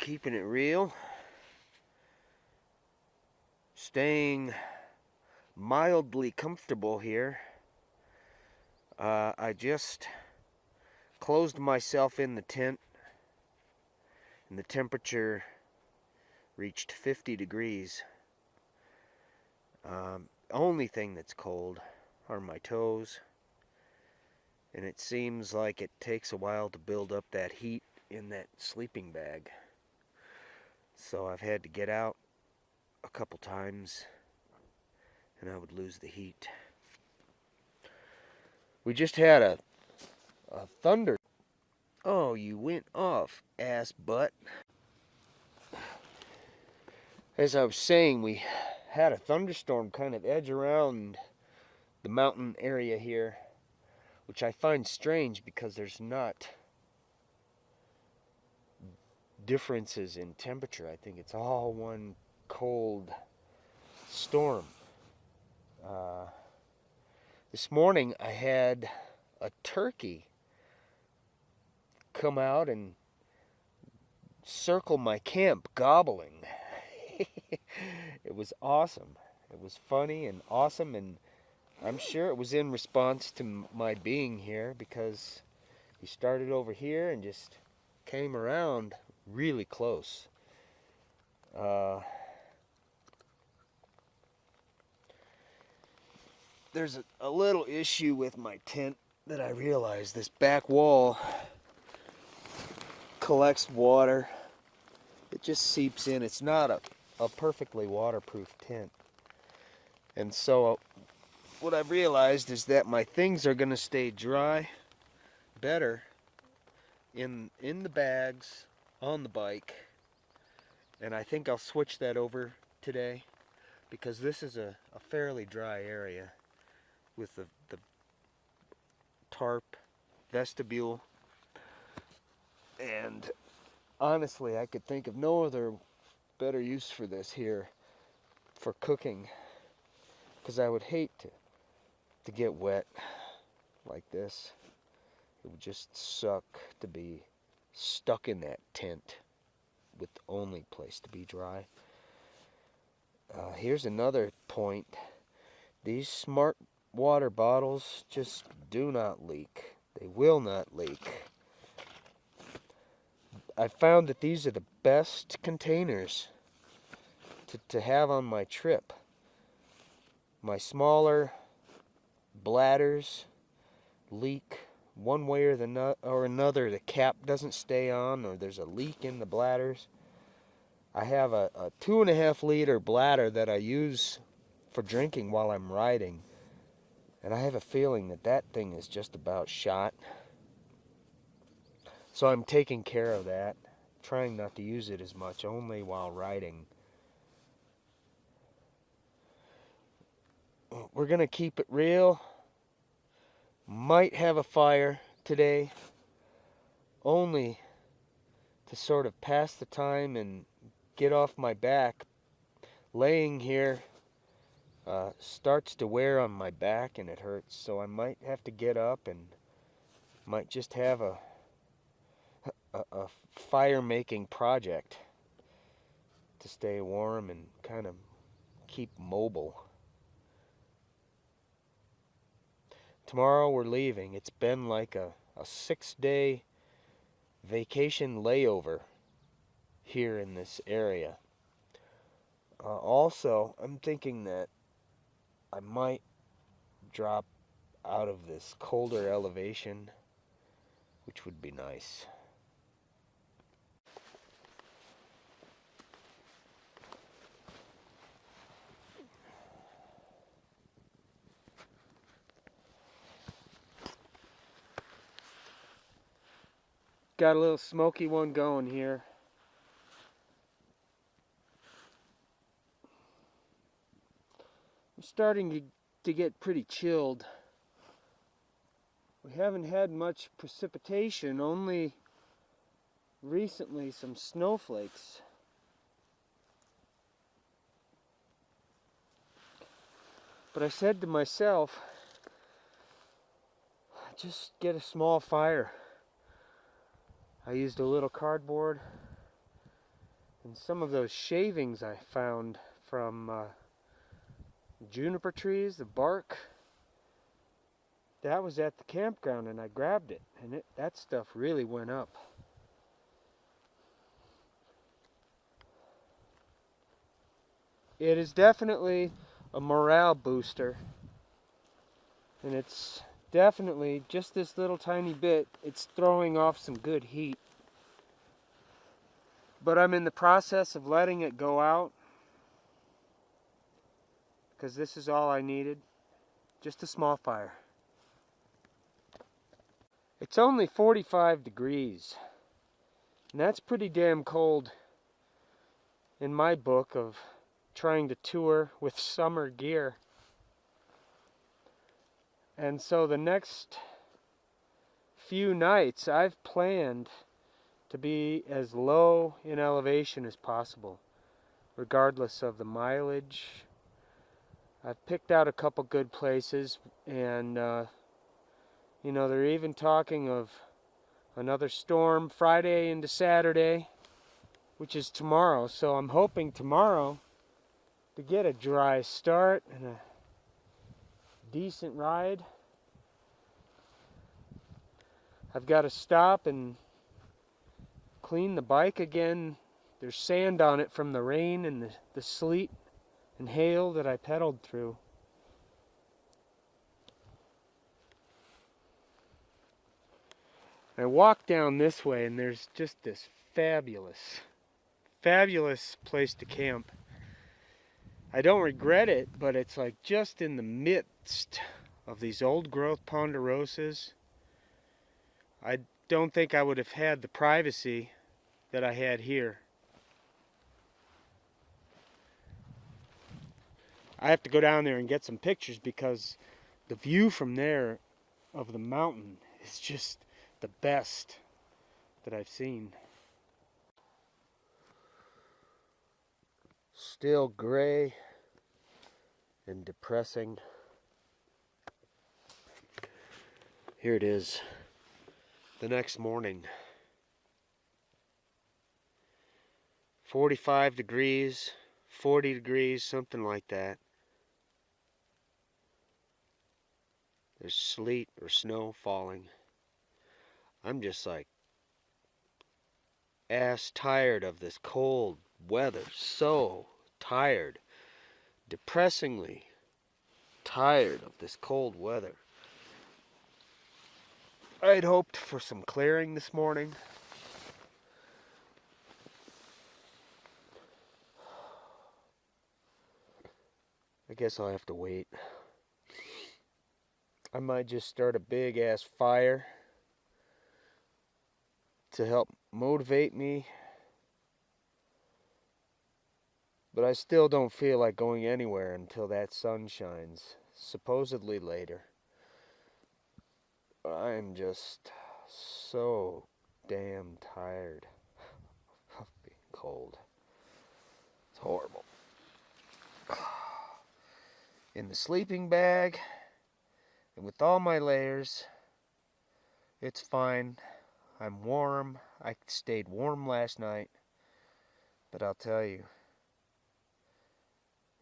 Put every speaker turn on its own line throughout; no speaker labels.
keeping it real, staying mildly comfortable here. I just closed myself in the tent, and the temperature reached 50 degrees. Only thing that's cold are my toes, and it seems like it takes a while to build up that heat in that sleeping bag. So I've had to get out a couple times, and I would lose the heat. We just had a thunder. Oh, you went off, ass butt. As I was saying, we had a thunderstorm kind of edge around the mountain area here, which I find strange because there's not differences in temperature. I think it's all one cold storm. This morning I had a turkey come out and circle my camp gobbling. It was awesome. It was funny and awesome, and I'm sure it was in response to my being here, because he started over here and just came around really close. There's a little issue with my tent that I realized. This back wall collects water. It just seeps in. It's not a perfectly waterproof tent. And so what I've realized is that my things are going to stay dry better in the bags on the bike. And I think I'll switch that over today, because this is a fairly dry area with the tarp vestibule. And honestly, I could think of no other better use for this here for cooking, because I would hate to get wet like this. It would just suck to be stuck in that tent with the only place to be dry. Here's another point. These smart water bottles just do not leak. They will not leak. I found that these are the best containers to have on my trip. My smaller bladders leak one way or another. The cap doesn't stay on, or there's a leak in the bladders. I have a 2.5 liter bladder that I use for drinking while I'm riding, and I have a feeling that that thing is just about shot. So I'm taking care of that, trying not to use it as much, only while riding. We're gonna keep it real. Might have a fire today, only to sort of pass the time and get off my back. Laying here starts to wear on my back and it hurts, so I might have to get up and might just have a fire-making project to stay warm and kind of keep mobile. Tomorrow we're leaving. It's been like a 6-day vacation layover here in this area. Also, I'm thinking that I might drop out of this colder elevation, which would be nice. Got a little smoky one going here. I'm starting to get pretty chilled. We haven't had much precipitation, only recently some snowflakes. But I said to myself, just get a small fire. I used a little cardboard And some of those shavings I found from juniper trees, the bark, that was at the campground and I grabbed it, and that stuff really went up. It is definitely a morale booster, and it's definitely just this little tiny bit, it's throwing off some good heat. But I'm in the process of letting it go out because this is all I needed, just a small fire. It's only 45 degrees, and that's pretty damn cold in my book of trying to tour with summer gear. And so the next few nights I've planned to be as low in elevation as possible, regardless of the mileage. I've picked out a couple good places, and you know, they're even talking of another storm Friday into Saturday, which is tomorrow. So I'm hoping tomorrow to get a dry start and a decent ride. I've got to stop and clean the bike again. There's sand on it from the rain and the sleet and hail that I pedaled through. I walk down this way and there's just this fabulous place to camp. I don't regret it, but it's like just in the midst of these old growth ponderosas. I don't think I would have had the privacy that I had here. I have to go down there and get some pictures because the view from there of the mountain is just the best that I've seen. Still gray and depressing. Here it is, the next morning. 45 degrees, 40 degrees, something like that. There's sleet or snow falling. I'm just like ass tired of this cold weather. So tired. Depressingly tired of this cold weather. I'd hoped for some clearing this morning. I guess I'll have to wait. I might just start a big ass fire to help motivate me. But I still don't feel like going anywhere until that sun shines, supposedly later. I'm just so damn tired of being cold. It's horrible. In the sleeping bag, and with all my layers, it's fine. I'm warm. I stayed warm last night. But I'll tell you,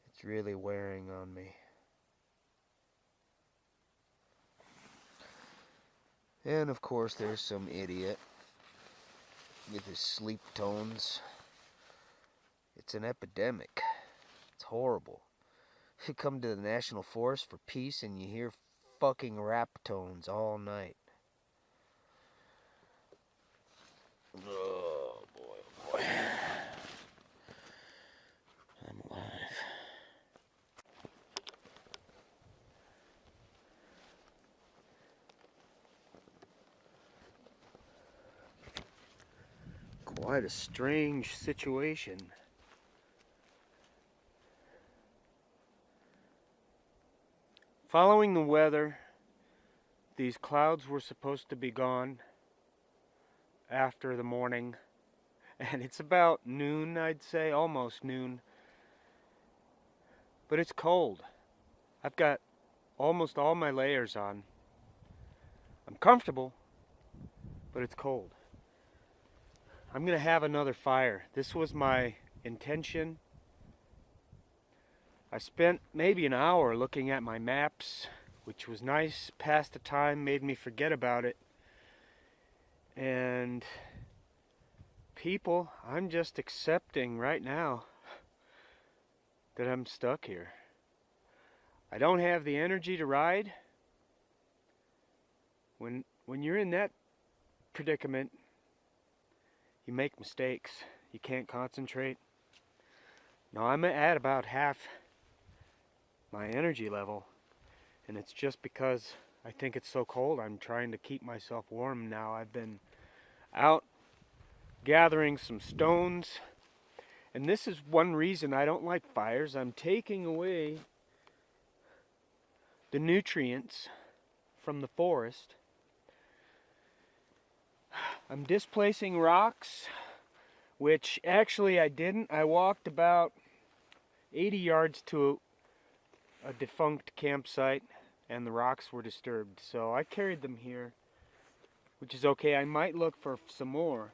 it's really wearing on me. And of course there's some idiot with his sleep tones. It's an epidemic. It's horrible. You come to the National Forest for peace and you hear fucking rap tones all night. Oh boy, oh boy. I'm alive. Quite a strange situation. Following the weather, these clouds were supposed to be gone after the morning, and it's about noon, I'd say, almost noon. But it's cold. I've got almost all my layers on. I'm comfortable, but it's cold. I'm gonna have another fire. This was my intention. I spent maybe an hour looking at my maps, which was nice, passed the time, made me forget about it. And people, I'm just accepting right now that I'm stuck here. I don't have the energy to ride. When you're in that predicament, you make mistakes. You can't concentrate. Now I'm at about half my energy level, and it's just because I think it's so cold. I'm trying to keep myself warm now. I've been out gathering some stones, and this is one reason I don't like fires. I'm taking away the nutrients from the forest. I'm displacing rocks, which actually I didn't. I walked about 80 yards to a defunct campsite, and the rocks were disturbed. So I carried them here, which is okay. I might look for some more.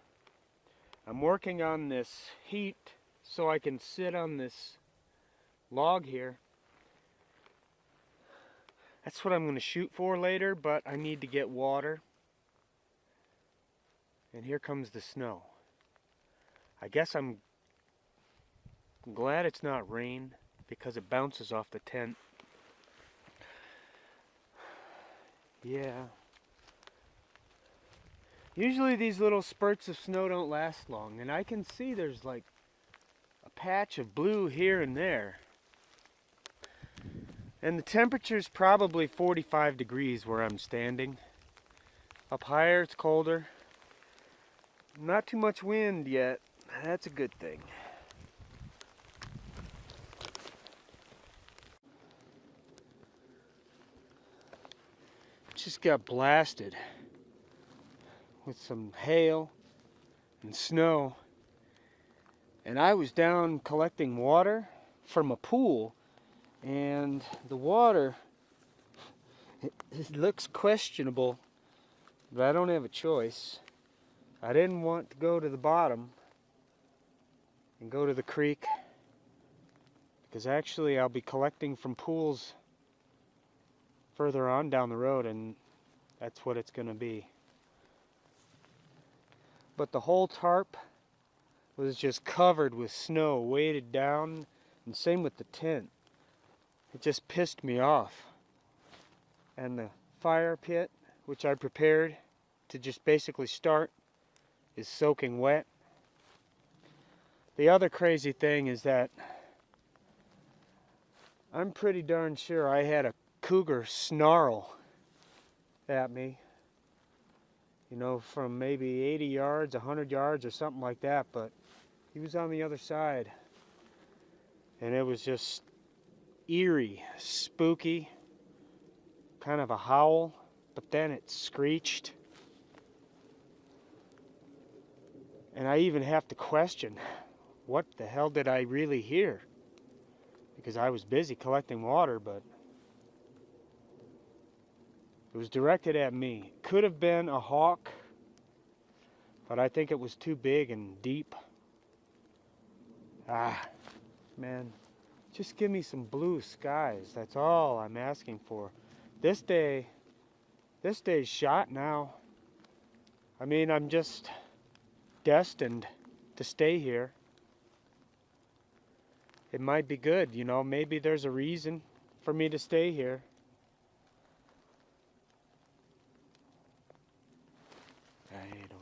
I'm working on this heat so I can sit on this log here. That's what I'm going to shoot for later, but I need to get water. And here comes the snow. I guess I'm glad it's not rain because it bounces off the tent. Yeah. Usually these little spurts of snow don't last long, and I can see there's like a patch of blue here and there. And the temperature's probably 45 degrees where I'm standing. Up higher it's colder. Not too much wind yet. That's a good thing. Just got blasted with some hail and snow. And I was down collecting water from a pool, and the water, it looks questionable, but I don't have a choice. I didn't want to go to the bottom and go to the creek, because actually I'll be collecting from pools further on down the road, and that's what it's going to be. But the whole tarp was just covered with snow, weighted down, and same with the tent. It just pissed me off. And the fire pit, which I prepared to just basically start, is soaking wet. The other crazy thing is that I'm pretty darn sure I had a cougar snarl at me, you know, from maybe 80 yards, 100 yards or something like that, but he was on the other side, and it was just eerie, spooky, kind of a howl, but then it screeched. And I even have to question, what the hell did I really hear? Because I was busy collecting water, but it was directed at me. Could have been a hawk, but I think it was too big and deep. Ah, man, just give me some blue skies. That's all I'm asking for. This day's shot now. I mean, I'm just destined to stay here. It might be good, you know, maybe there's a reason for me to stay here. I don't know.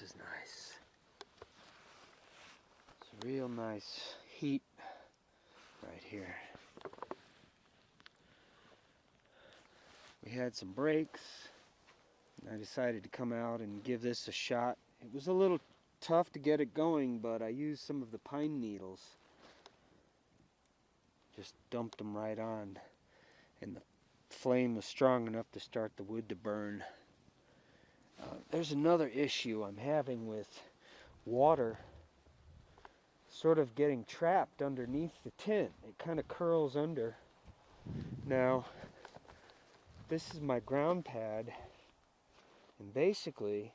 is nice. It's a real nice heat right here. We had some breaks, and I decided to come out and give this a shot. It was a little tough to get it going, but I used some of the pine needles. Just dumped them right on, and the flame was strong enough to start the wood to burn. There's another issue I'm having with water sort of getting trapped underneath the tent. It kind of curls under. Now, this is my ground pad, and basically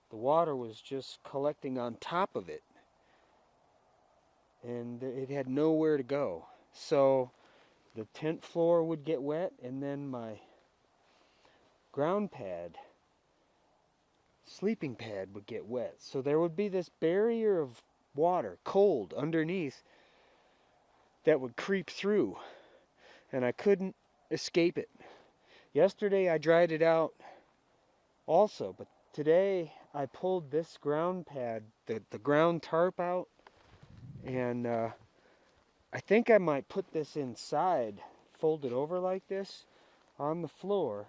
the water was just collecting on top of it, and it had nowhere to go. So the tent floor would get wet, and then my ground pad, sleeping pad, would get wet. So there would be this barrier of water, cold, underneath that would creep through, and I couldn't escape it. Yesterday I dried it out also, but today I pulled this ground pad, the ground tarp out, and I think I might put this inside, fold it over like this on the floor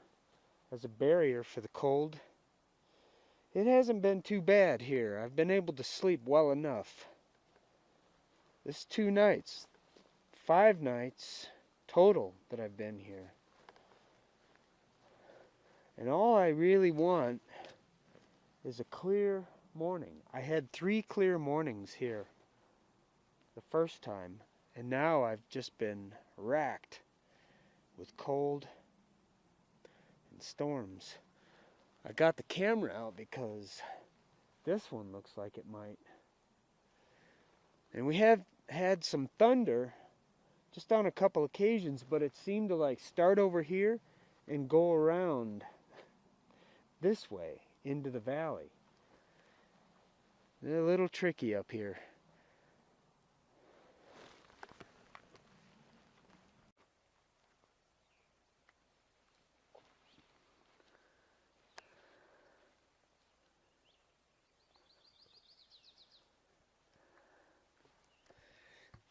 as a barrier for the cold. It hasn't been too bad here. I've been able to sleep well enough. This 2 nights, 5 nights total that I've been here. And all I really want is a clear morning. I had 3 clear mornings here the first time, and now I've just been racked with cold and storms. I got the camera out because this one looks like it might. And we have had some thunder just on a couple occasions, but it seemed to like start over here and go around this way into the valley. They're a little tricky up here.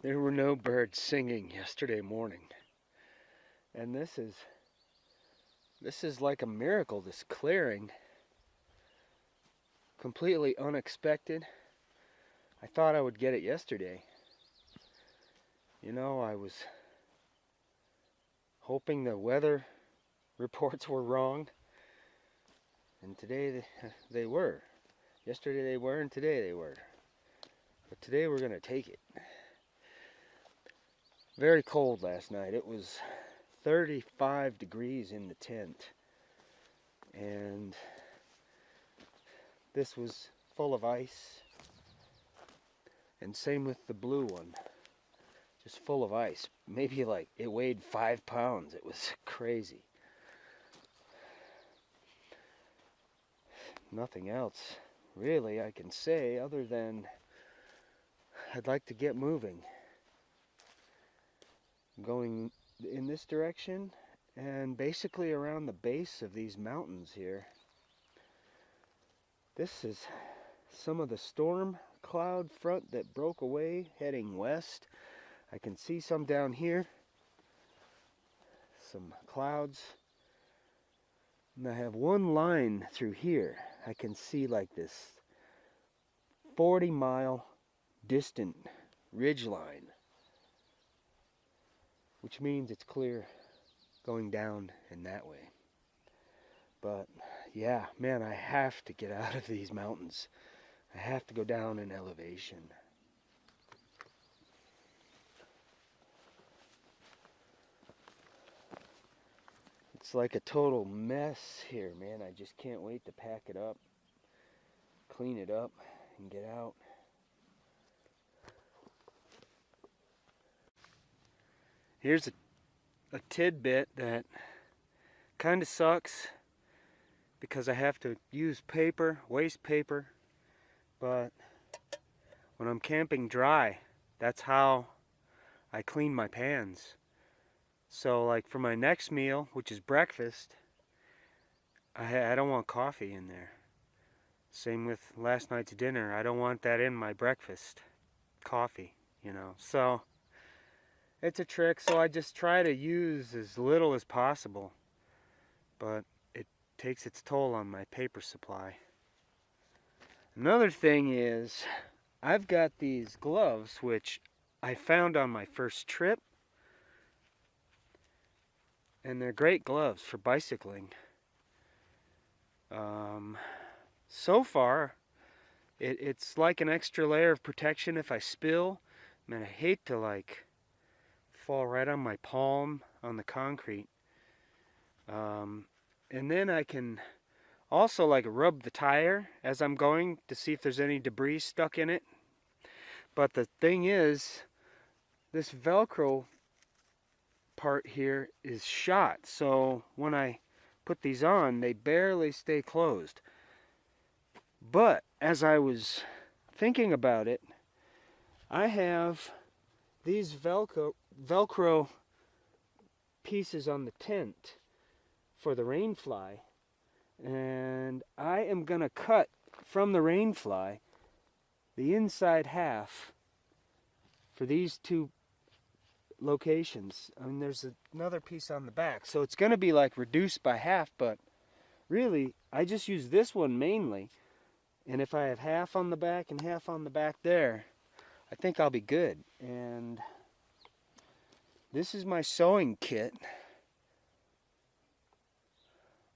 There were no birds singing yesterday morning. And this is like a miracle, this clearing. Completely unexpected. I thought I would get it yesterday. You know, I was hoping the weather reports were wrong. And today they were. Yesterday they were, and today they were. But today we're going to take it. Very cold last night. It was 35 degrees in the tent. And this was full of ice. And same with the blue one. Just full of ice. Maybe like it weighed 5 pounds. It was crazy. Nothing else really I can say other than I'd like to get moving. Going in this direction and basically around the base of these mountains here. This is some of the storm cloud front that broke away heading west. I can see some down here, some clouds, and I have one line through here. I can see like this 40-mile distant ridge line, which means it's clear going down in that way. But yeah, man, I have to get out of these mountains. I have to go down in elevation. It's like a total mess here, man. I just can't wait to pack it up, clean it up, and get out. Here's a tidbit that kind of sucks because I have to use paper, waste paper, but when I'm camping dry, that's how I clean my pans. So like for my next meal, which is breakfast, I don't want coffee in there. Same with last night's dinner. I don't want that in my breakfast coffee, you know. So it's a trick, so I just try to use as little as possible. But it takes its toll on my paper supply. Another thing is, I've got these gloves, which I found on my first trip. And they're great gloves for bicycling. So far, it's like an extra layer of protection if I spill. Man, I hate to like fall right on my palm on the concrete. And then I can also like rub the tire as I'm going to see if there's any debris stuck in it. But the thing is, this Velcro part here is shot, so when I put these on, they barely stay closed. But as I was thinking about it, I have these Velcro pieces on the tent for the rainfly, and I am gonna cut from the rainfly the inside half for these two locations. I mean, there's another piece on the back, so it's gonna be like reduced by half, but really I just use this one mainly, and if I have half on the back and half on the back there, I think I'll be good. And this is my sewing kit.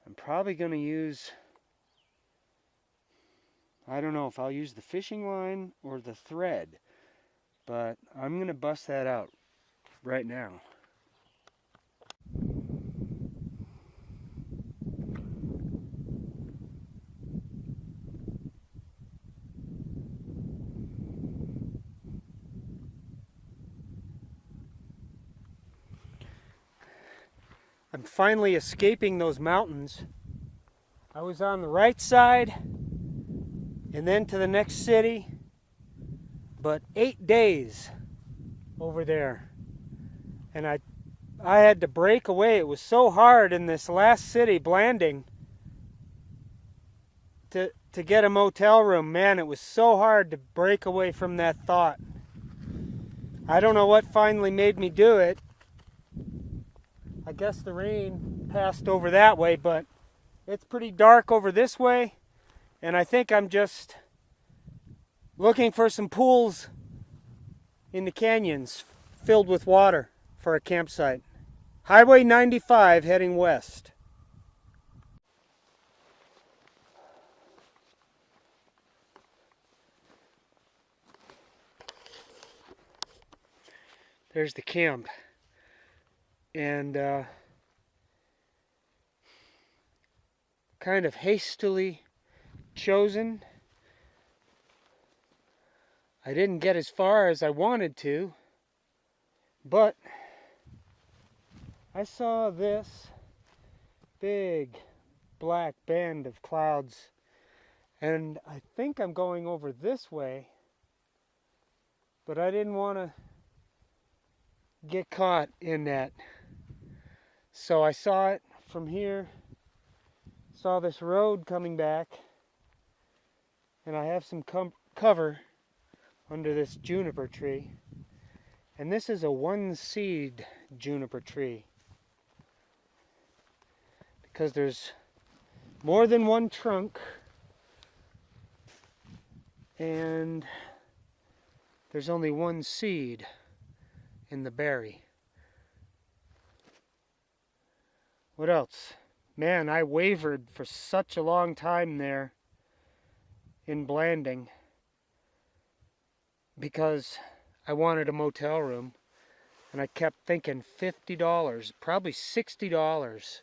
I'm probably going to use, I don't know if I'll use the fishing line or the thread, but I'm going to bust that out right now. I'm finally escaping those mountains. I was on the right side and then to the next city, but 8 days over there. And I had to break away. It was so hard in this last city, Blanding, to get a motel room. Man, it was so hard to break away from that thought. I don't know what finally made me do it. I guess the rain passed over that way, but it's pretty dark over this way, and I think I'm just looking for some pools in the canyons filled with water for a campsite. Highway 95 heading west. There's the camp. And kind of hastily chosen. I didn't get as far as I wanted to, but I saw this big black band of clouds, and I think I'm going over this way, but I didn't want to get caught in that. So I saw it from here, saw this road coming back, and I have some cover under this juniper tree. And this is a one-seed juniper tree, because there's more than one trunk, and there's only one seed in the berry. What else? Man, I wavered for such a long time there in Blanding because I wanted a motel room, and I kept thinking $50, probably $60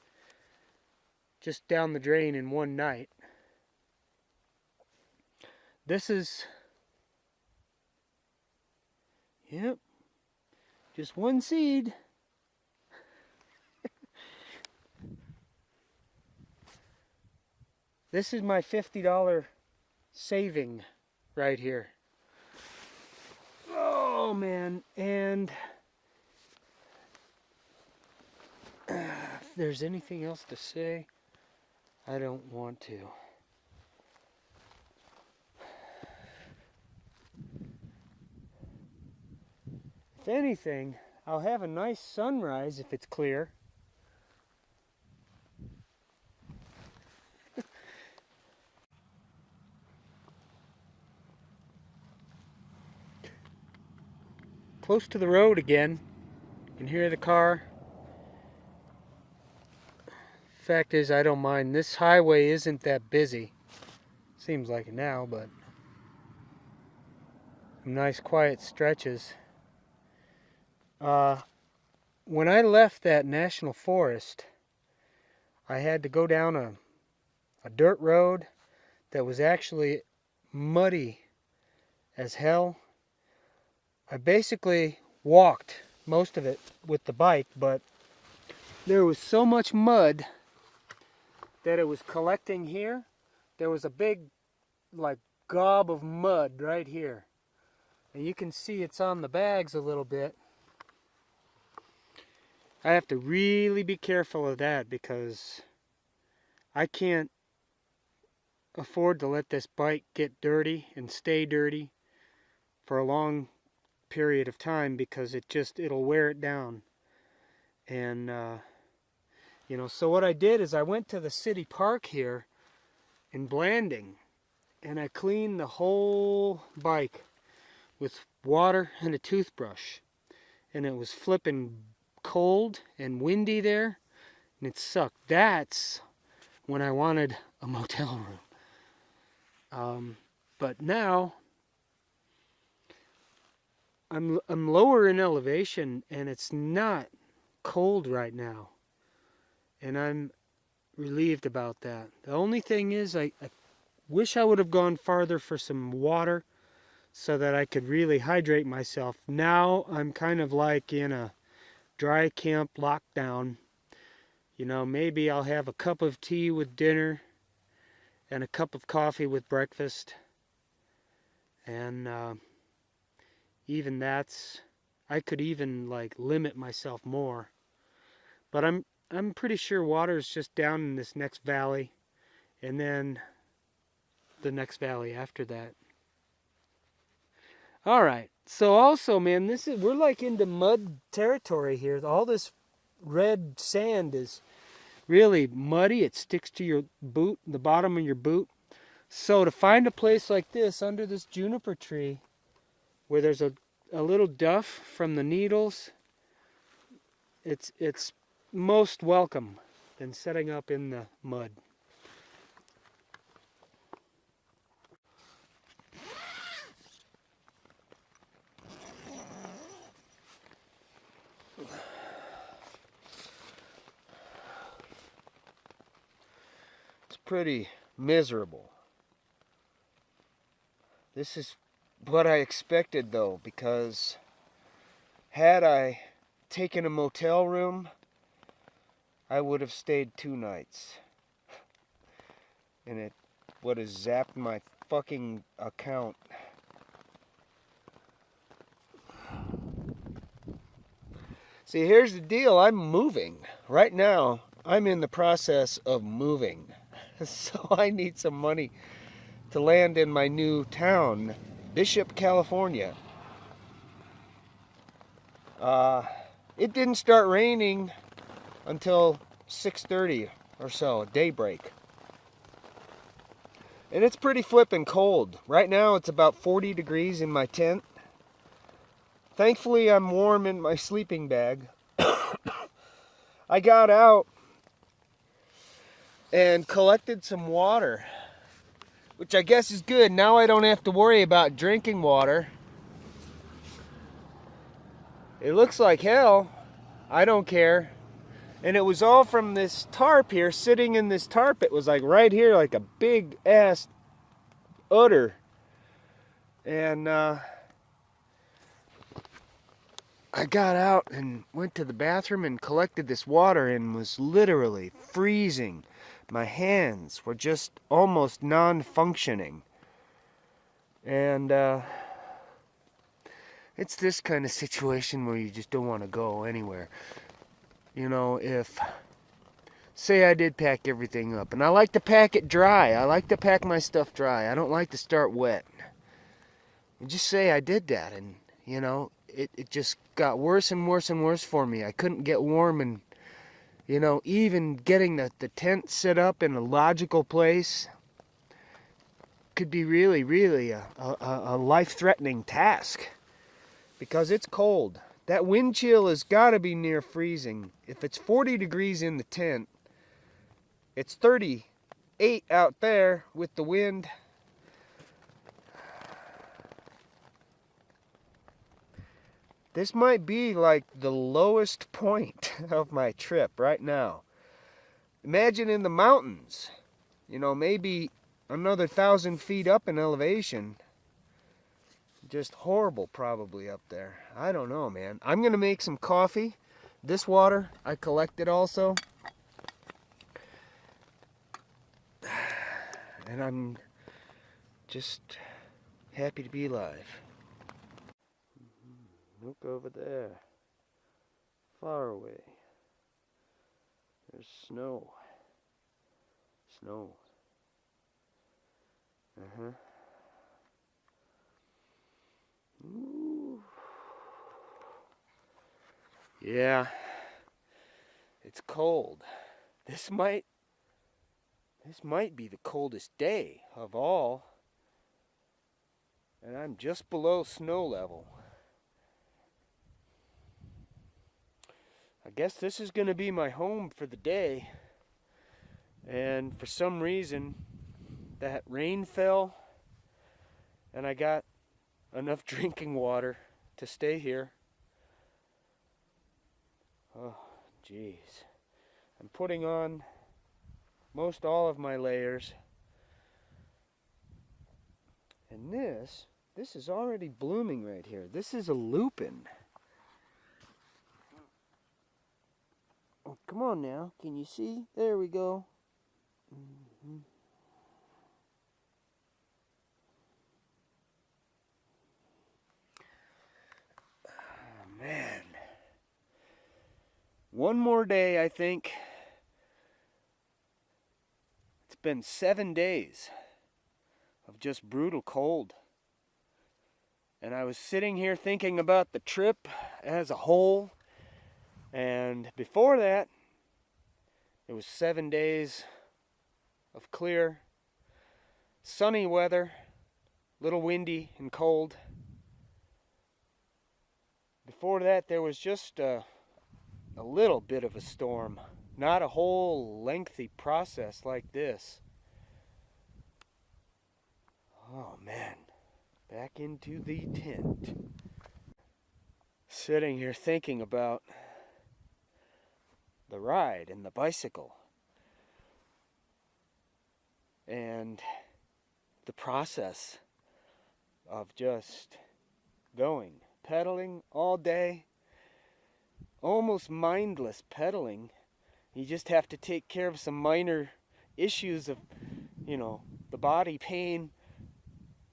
just down the drain in one night. This is, yep, just one seed. This is my $50 saving right here. Oh man, and if there's anything else to say, I don't want to. if anything, I'll have a nice sunrise if it's clear. Close to the road again. You can hear the car. Fact is, I don't mind. This highway isn't that busy. Seems like it now, but nice quiet stretches. When I left that national forest, I had to go down a dirt road that was actually muddy as hell. I basically walked most of it with the bike, but there was so much mud that it was collecting here. There was a big, like, gob of mud right here. And you can see it's on the bags a little bit. I have to really be careful of that because I can't afford to let this bike get dirty and stay dirty for a long period of time, because it'll wear it down. And so what I did is I went to the city park here in Blanding, and I cleaned the whole bike with water and a toothbrush. And it was flipping cold and windy there, and it sucked. That's when I wanted a motel room. But now I'm lower in elevation, and it's not cold right now, and I'm relieved about that. The only thing is, I wish I would have gone farther for some water so that I could really hydrate myself. Now I'm kind of like in a dry camp lockdown. Maybe I'll have a cup of tea with dinner and a cup of coffee with breakfast, and even that's, I could even like limit myself more. But I'm pretty sure water is just down in this next valley, and then the next valley after that. All right. So also, man, we're like into mud territory here. All this red sand is really muddy. It sticks to your boot, the bottom of your boot. So to find a place like this under this juniper tree where there's a little duff from the needles, it's most welcome than setting up in the mud. It's pretty miserable. This is what I expected, though, because had I taken a motel room, I would have stayed 2 nights. And it would have zapped my fucking account. See, here's the deal. I'm moving. Right now, I'm in the process of moving. So I need some money to land in my new town, Bishop, California. It didn't start raining until 6:30 or so, daybreak. And it's pretty flippin' cold. Right now it's about 40 degrees in my tent. Thankfully I'm warm in my sleeping bag. I got out and collected some water, which I guess is good. Now I don't have to worry about drinking water. It looks like hell. I don't care. And it was all from this tarp here, sitting in this tarp. It was like right here, like a big ass udder. And I got out and went to the bathroom and collected this water and was literally freezing. My hands were just almost non-functioning. And it's this kind of situation where you just don't want to go anywhere. If, say I did pack everything up, and I like to pack it dry. I like to pack my stuff dry. I don't like to start wet. And just say I did that, and, you know, it just got worse and worse and worse for me. I couldn't get warm, and, you know, even getting the tent set up in a logical place could be really, really a life-threatening task, because it's cold. That wind chill has got to be near freezing. If it's 40 degrees in the tent, it's 38 out there with the wind. This might be like the lowest point of my trip right now. Imagine in the mountains, you know, maybe another 1,000 feet up in elevation. Just horrible probably up there. I don't know, man. I'm gonna make some coffee. This water I collected also. And I'm just happy to be alive. Look over there. Far away. There's snow. Snow. Ooh. Yeah, it's cold. This might be the coldest day of all, and I'm just below snow level. I guess this is going to be my home for the day, and for some reason that rain fell and I got enough drinking water to stay here. Oh, jeez. I'm putting on most all of my layers. And this is already blooming right here. This is a lupin. Oh, come on now. Can you see? There we go. Man, one more day, I think. It's been 7 days of just brutal cold. And I was sitting here thinking about the trip as a whole. And before that, it was 7 days of clear, sunny weather, a little windy and cold. Before that, there was just a little bit of a storm, not a whole lengthy process like this. Oh man, back into the tent. Sitting here thinking about the ride and the bicycle and the process of just going. Pedaling all day, almost mindless pedaling. You just have to take care of some minor issues of, you know, the body pain.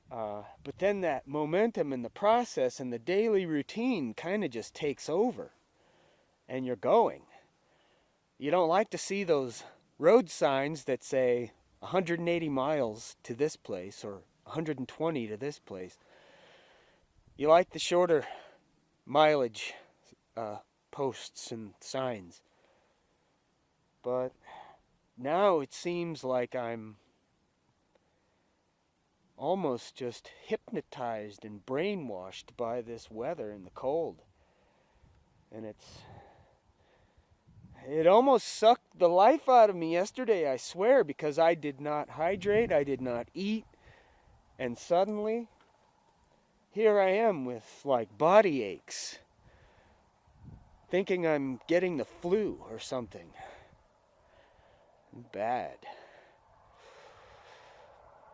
But then that momentum and the process and the daily routine kind of just takes over. And you're going. You don't like to see those road signs that say 180 miles to this place or 120 to this place. You like the shorter mileage posts and signs. But now it seems like I'm almost just hypnotized and brainwashed by this weather and the cold. And it almost sucked the life out of me yesterday, I swear, because I did not hydrate, I did not eat, and suddenly here I am with like body aches, thinking I'm getting the flu or something. Bad.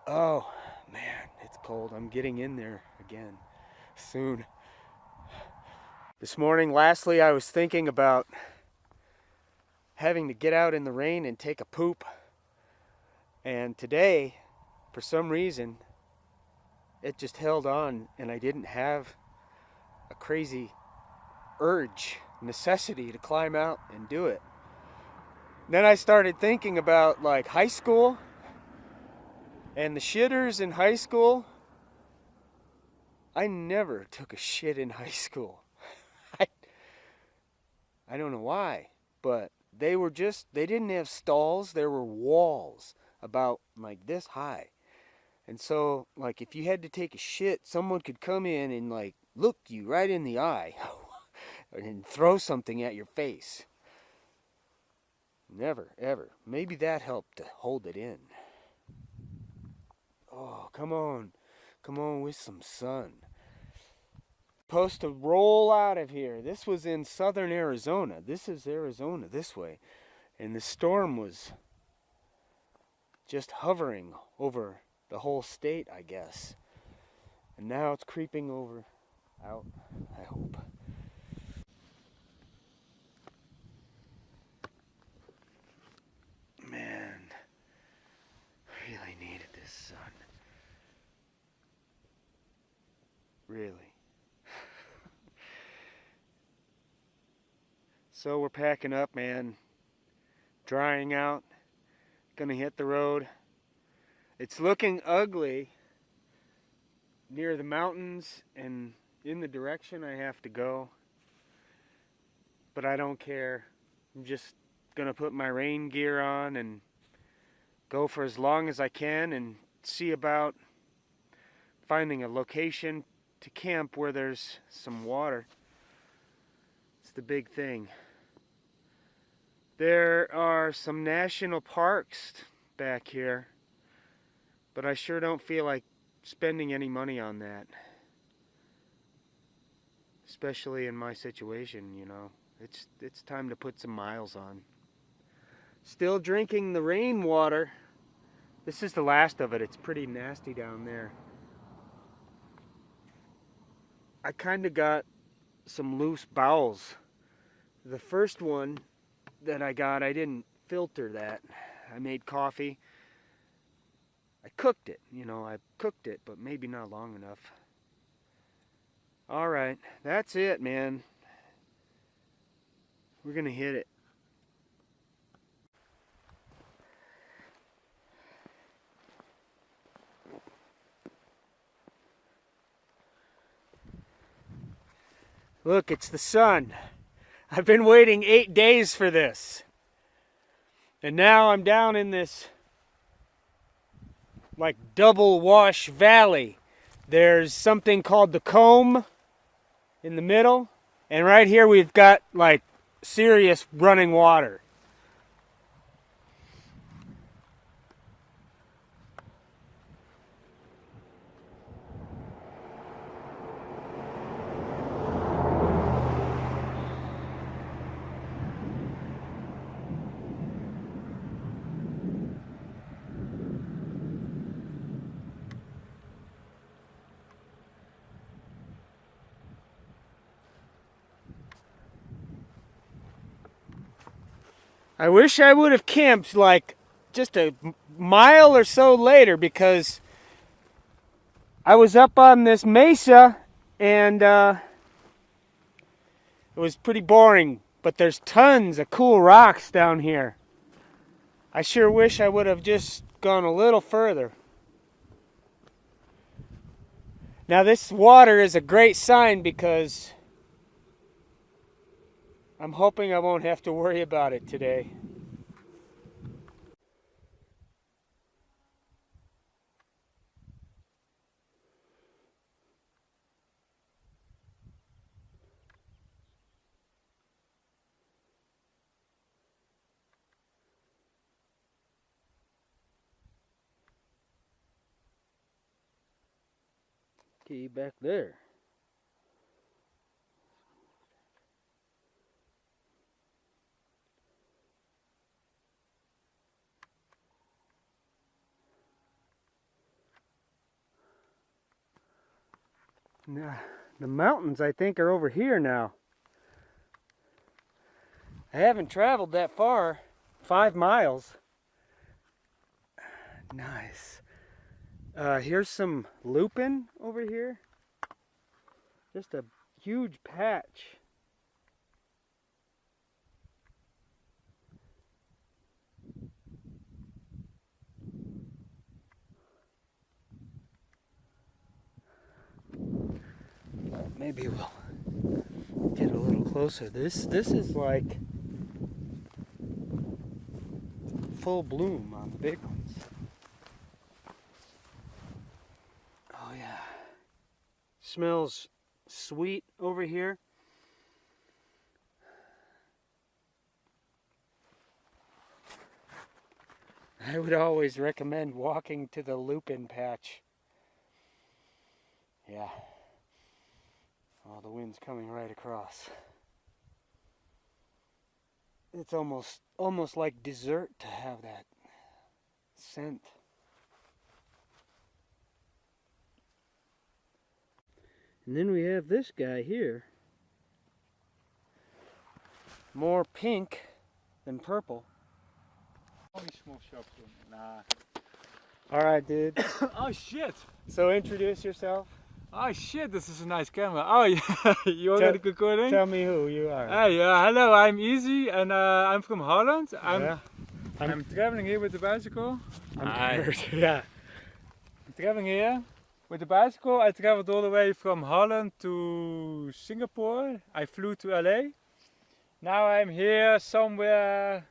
Oh man, it's cold. I'm getting in there again soon. This morning, lastly, I was thinking about having to get out in the rain and take a poop. And today, for some reason, it just held on and I didn't have a crazy urge, necessity to climb out and do it. Then I started thinking about like high school and the shitters in high school. I never took a shit in high school. I, I don't know why, but they didn't have stalls, there were walls about like this high. And so, like, if you had to take a shit, someone could come in and, like, look you right in the eye and throw something at your face. Never, ever. Maybe that helped to hold it in. Oh, come on. Come on with some sun. Supposed to roll out of here. This was in southern Arizona. This is Arizona this way. And the storm was just hovering over the whole state, I guess. And now it's creeping over out, I hope. Man, really needed this sun. Really. So we're packing up, man. Drying out. Gonna hit the road. It's looking ugly near the mountains and in the direction I have to go. But I don't care. I'm just gonna put my rain gear on and go for as long as I can and see about finding a location to camp where there's some water. It's the big thing. There are some national parks back here, but I sure don't feel like spending any money on that. Especially in my situation, you know. It's time to put some miles on. Still drinking the rainwater. This is the last of it. It's pretty nasty down there. I kind of got some loose bowels. The first one that I got, I didn't filter that. I made coffee. I cooked it, you know, I cooked it, but maybe not long enough. Alright, that's it, man. We're gonna hit it. Look, it's the sun. I've been waiting 8 days for this. And now I'm down in this like double wash valley. There's something called the comb in the middle, and right here we've got like serious running water. I wish I would have camped like just a mile or so later, because I was up on this mesa and it was pretty boring, but there's tons of cool rocks down here. I sure wish I would have just gone a little further. Now this water is a great sign, because I'm hoping I won't have to worry about it today. Okay, back there. Now, the mountains, I think, are over here now. I haven't traveled that far. 5 miles. Nice. Here's some lupin over here. Just a huge patch. maybe we'll get a little closer. This is like full bloom on the big ones. Oh yeah. Smells sweet over here. I would always recommend walking to the lupin patch. Yeah. Oh, the wind's coming right across. It's almost like dessert to have that scent. And then we have this guy here. More pink than purple.
Only small shop. Nah.
Alright, dude.
Oh shit!
So introduce yourself.
Oh shit, this is a nice camera. Oh yeah, you already recording?
Tell me who you are.
Hey, hello, I'm Easy and I'm from Holland.
I'm
traveling here with the bicycle.
Yeah.
I'm traveling here with the bicycle. I traveled all the way from Holland to Singapore. I flew to LA. Now I'm here somewhere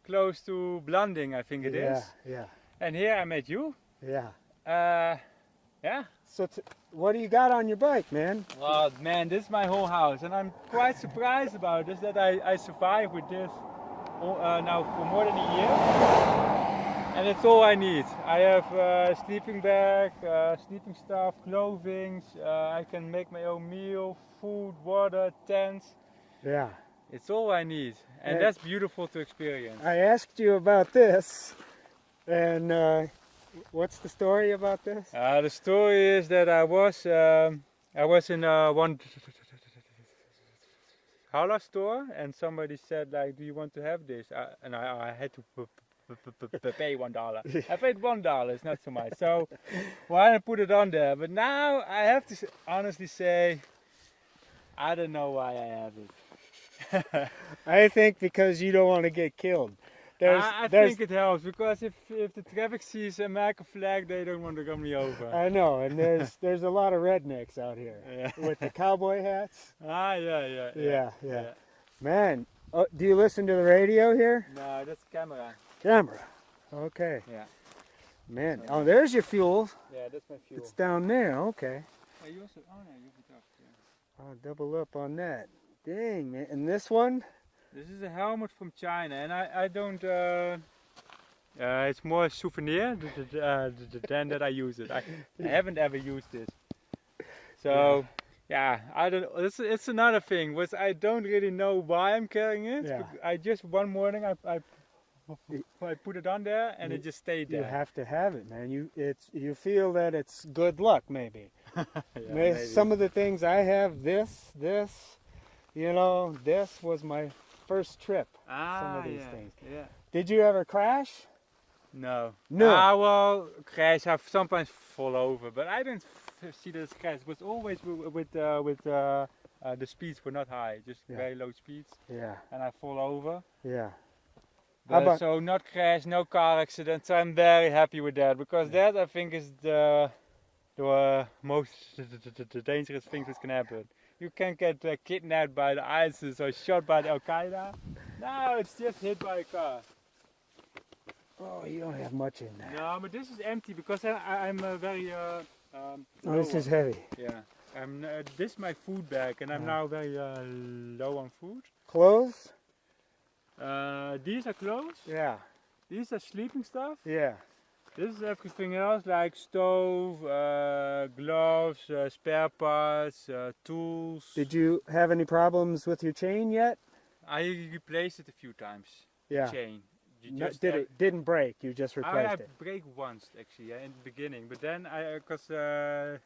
close to Blanding, I think it is.
Yeah.
And here I met you.
Yeah.
Yeah.
So what do you got on your bike, man?
Well, man, this is my whole house, and I'm quite surprised about this, that I survived with this now for more than a year. And it's all I need. I have a sleeping bag, sleeping stuff, clothing, I can make my own meal, food, water, tents.
Yeah.
It's all I need, and that's beautiful to experience.
I asked you about this, and what's the story about this?
The story is that I was in one Hala store, and somebody said like, "Do you want to have this?" And I had to pay $1. I paid $1. It's not so much. So why I put it on there? But now I have to honestly say, I don't know why I have it.
I think because you don't want to get killed.
I think it helps, because if the traffic sees a American flag, they don't want to run me over.
I know, and there's a lot of rednecks out here with the cowboy hats.
Yeah.
Man, do you listen to the radio here?
No, that's camera.
Camera. Okay.
Yeah.
Man, oh, there's your fuel.
Yeah, that's my fuel.
It's down there. Okay.
Oh, you also, oh no, you put up. Yeah.
I'll double up on that. Dang, man. And this one?
This is a helmet from China, and I don't. It's more a souvenir than that I use it. I haven't ever used this. So yeah, I don't. It's another thing. Was I don't really know why I'm carrying it.
Yeah.
I just one morning I put it on there and it just stayed there.
You have to have it, man. You feel that it's good luck, maybe.
Maybe.
Some of the things I have, this, you know, this was my first trip. Some of these things.
Yeah.
Did you ever crash?
No.
No.
Well, crash. I sometimes fall over, but I don't see that as crash. It was always with the speeds were not high, just very low speeds.
Yeah.
And I fall over.
Yeah.
But so not crash, no car accidents. I'm very happy with that, because that I think is the most dangerous things that can happen. You can get kidnapped by the ISIS or shot by the Al Qaeda. No, it's just hit by a car.
Oh, you don't have much in there.
No, but this is empty, because I'm a very.
This is heavy.
Yeah, this is my food bag, and I'm now very low on food.
Clothes?
These are clothes.
Yeah.
These are sleeping stuff.
Yeah.
This is everything else, like stove, gloves, spare parts, tools.
Did you have any problems with your chain yet?
I replaced it a few times.
Yeah.
The chain.
It didn't break? You just replaced it?
I break once actually, in the beginning, but then because the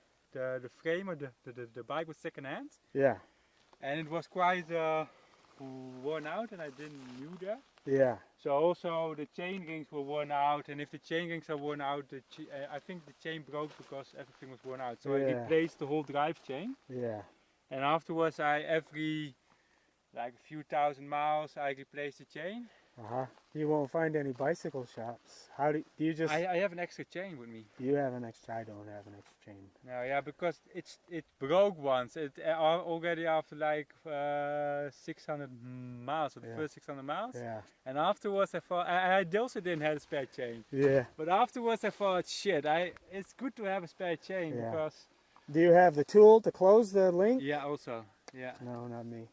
frame of the bike was second hand. Yeah. And it was quite worn out, and I didn't knew that. Yeah. So also the chain rings were worn out, and if the chain rings are worn out, I think the chain broke because everything was worn out. So I replaced the whole drive chain. Yeah. And afterwards, every like a few thousand miles, I replaced the chain.
You won't find any bicycle shops. How do you just?
I have an extra chain with me.
You have an extra. I don't have an extra chain.
No, yeah, because it broke once. It already after like 600 miles, the first 600 miles.
Yeah.
And afterwards I thought I also didn't have a spare chain.
Yeah.
But afterwards I thought, shit, it's good to have a spare chain because.
Do you have the tool to close the link?
Yeah, also. Yeah.
No, not me.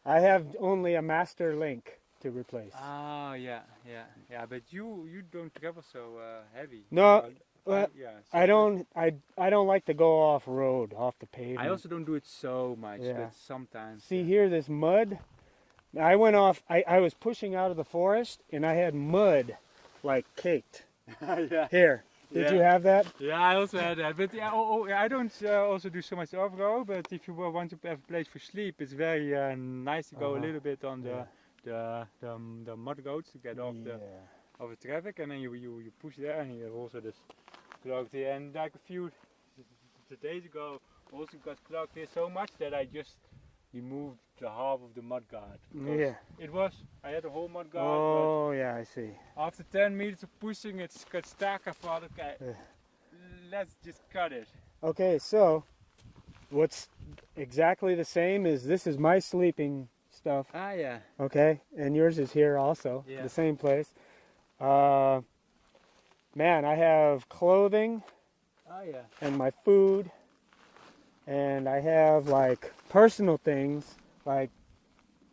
I have only a master link to replace.
Ah, yeah. But you don't travel so heavy.
No,
so
I don't like to go off road, off the pavement.
I also don't do it so much, but sometimes.
See here, this mud. I went off. I was pushing out of the forest, and I had mud, like caked.
Yeah.
Here. Did you have that?
Yeah, I also had that. But I don't also do so much off-road. But if you want to have a place for sleep, it's very nice to go a little bit on the mud roads to get off the traffic, and then you push there, and you have also this clogged here. And like a few days ago, also got clogged here so much that I just removed the half of the mud guard. I had a whole mud guard.
Oh yeah, I see.
After 10 meters of pushing, it got stuck. I thought, okay, let's just cut it.
Okay, so what's exactly the same is this is my sleeping stuff.
Ah, yeah.
Okay, and yours is here also, the same place. Man, I have clothing.
Oh, yeah.
And my food. And I have like personal things like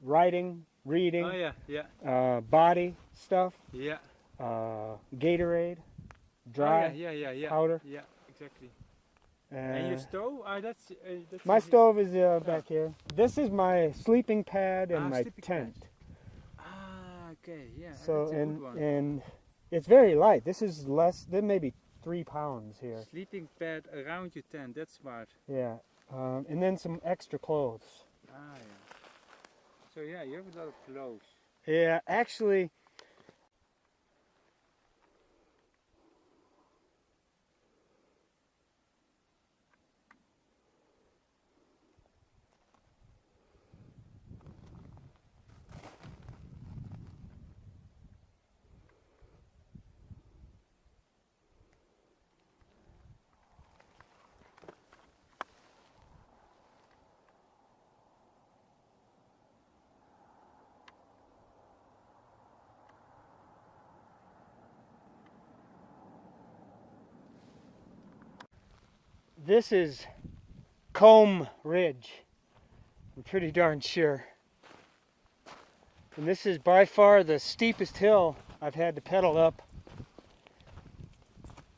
writing, reading.
Oh, yeah.
Body stuff.
Yeah.
Gatorade, dry powder.
Yeah, exactly. And your stove? That's
my stove is back here. This is my sleeping pad and my tent.
Ah, okay, yeah.
So
that's a good one.
and it's very light. This is less than maybe 3 pounds here.
Sleeping pad around your tent. That's smart.
Yeah, and then some extra clothes.
Ah, yeah. So yeah, you have a lot of clothes.
Yeah, actually. This is Combe Ridge, I'm pretty darn sure. And this is by far the steepest hill I've had to pedal up.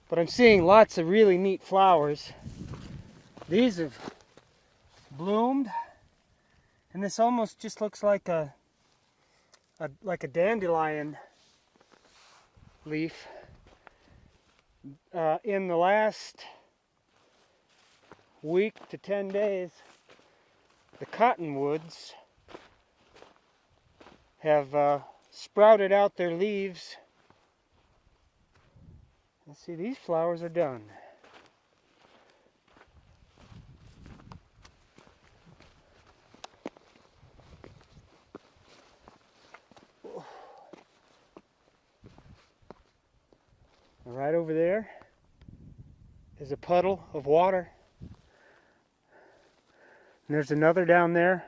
But I'm seeing lots of really neat flowers. These have bloomed, and this almost just looks like a dandelion leaf. In the last week to 10 days, the cottonwoods have sprouted out their leaves. Let's see, these flowers are done. And right over there is a puddle of water. And there's another down there.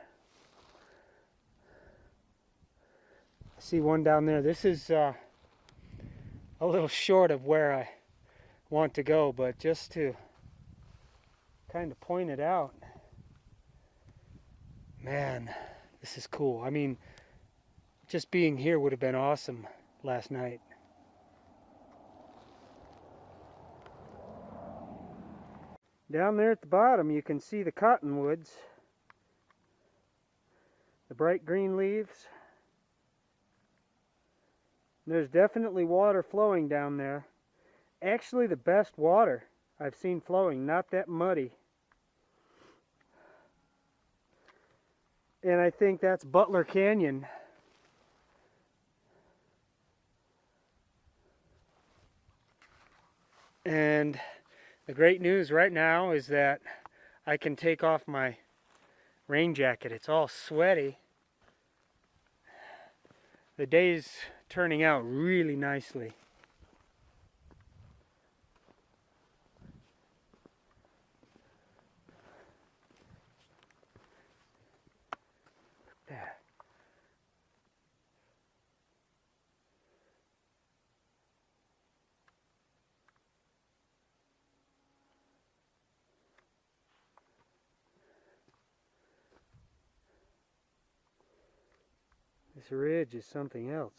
I see one down there. This is a little short of where I want to go, but just to kind of point it out. Man, this is cool. I mean, just being here would have been awesome last night. Down there at the bottom you can see the cottonwoods, the bright green leaves. There's definitely water flowing down there. Actually the best water I've seen flowing, not that muddy. And I think that's Butler Canyon. And the great news right now is that I can take off my rain jacket. It's all sweaty. The day's turning out really nicely. There. This ridge is something else.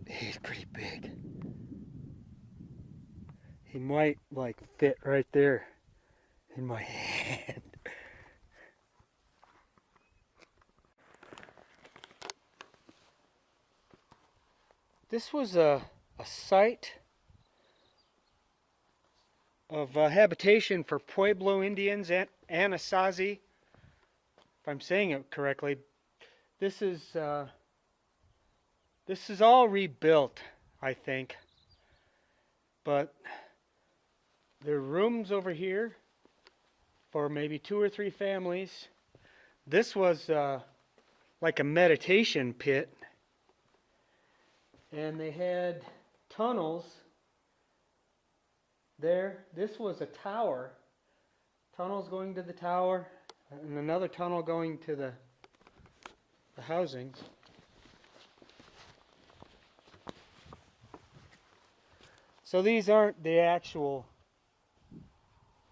He's pretty big. He might like fit right there in my hand. This was a site of habitation for Pueblo Indians and Anasazi, if I'm saying it correctly. This is all rebuilt, I think, but there are rooms over here for maybe 2 or 3 families. This was like a meditation pit, and they had tunnels there. This was a tower, tunnels going to the tower, and another tunnel going to the housings. So these aren't the actual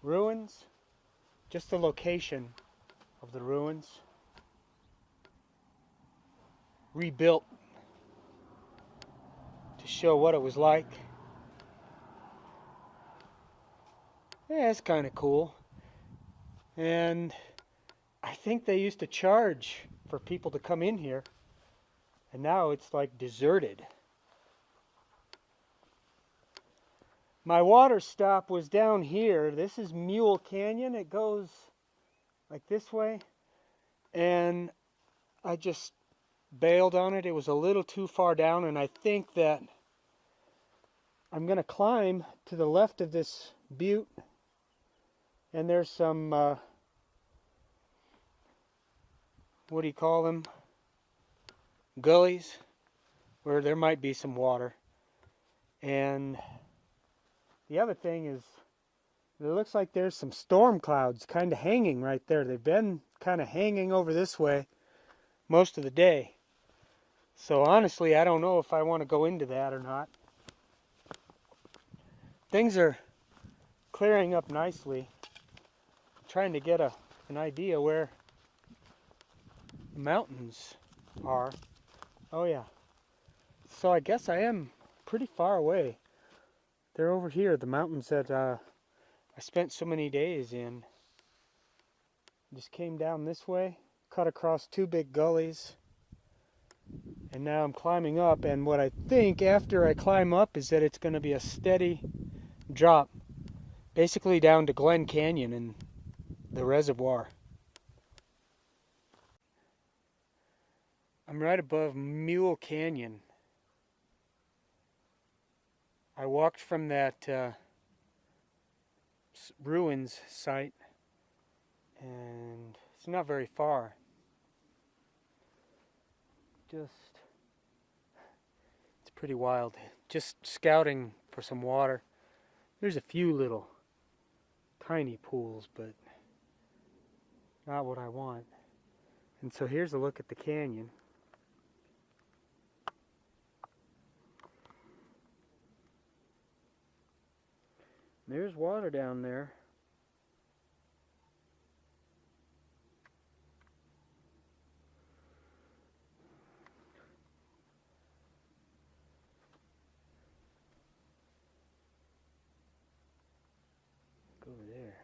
ruins, just the location of the ruins. Rebuilt to show what it was like. Yeah, it's kind of cool. And I think they used to charge for people to come in here, and now it's like deserted. My water stop was down here. This is Mule Canyon. It goes like this way, and I just bailed on it. It was a little too far down, and I think that I'm going to climb to the left of this butte, and there's some what do you call them? Gullies, where there might be some water. And the other thing is, it looks like there's some storm clouds kind of hanging right there. They've been kind of hanging over this way most of the day. So honestly, I don't know if I want to go into that or not. Things are clearing up nicely. I'm trying to get an idea where the mountains are. Oh yeah. So I guess I am pretty far away. They're over here, the mountains that I spent so many days in. Just came down this way, cut across 2 big gullies, and now I'm climbing up, and what I think after I climb up is that it's going to be a steady drop, basically down to Glen Canyon and the reservoir. I'm right above Mule Canyon. I walked from that ruins site, and it's not very far. It's pretty wild. Just scouting for some water. There's a few little tiny pools, but not what I want. And so here's a look at the canyon. There's water down there. Go over there.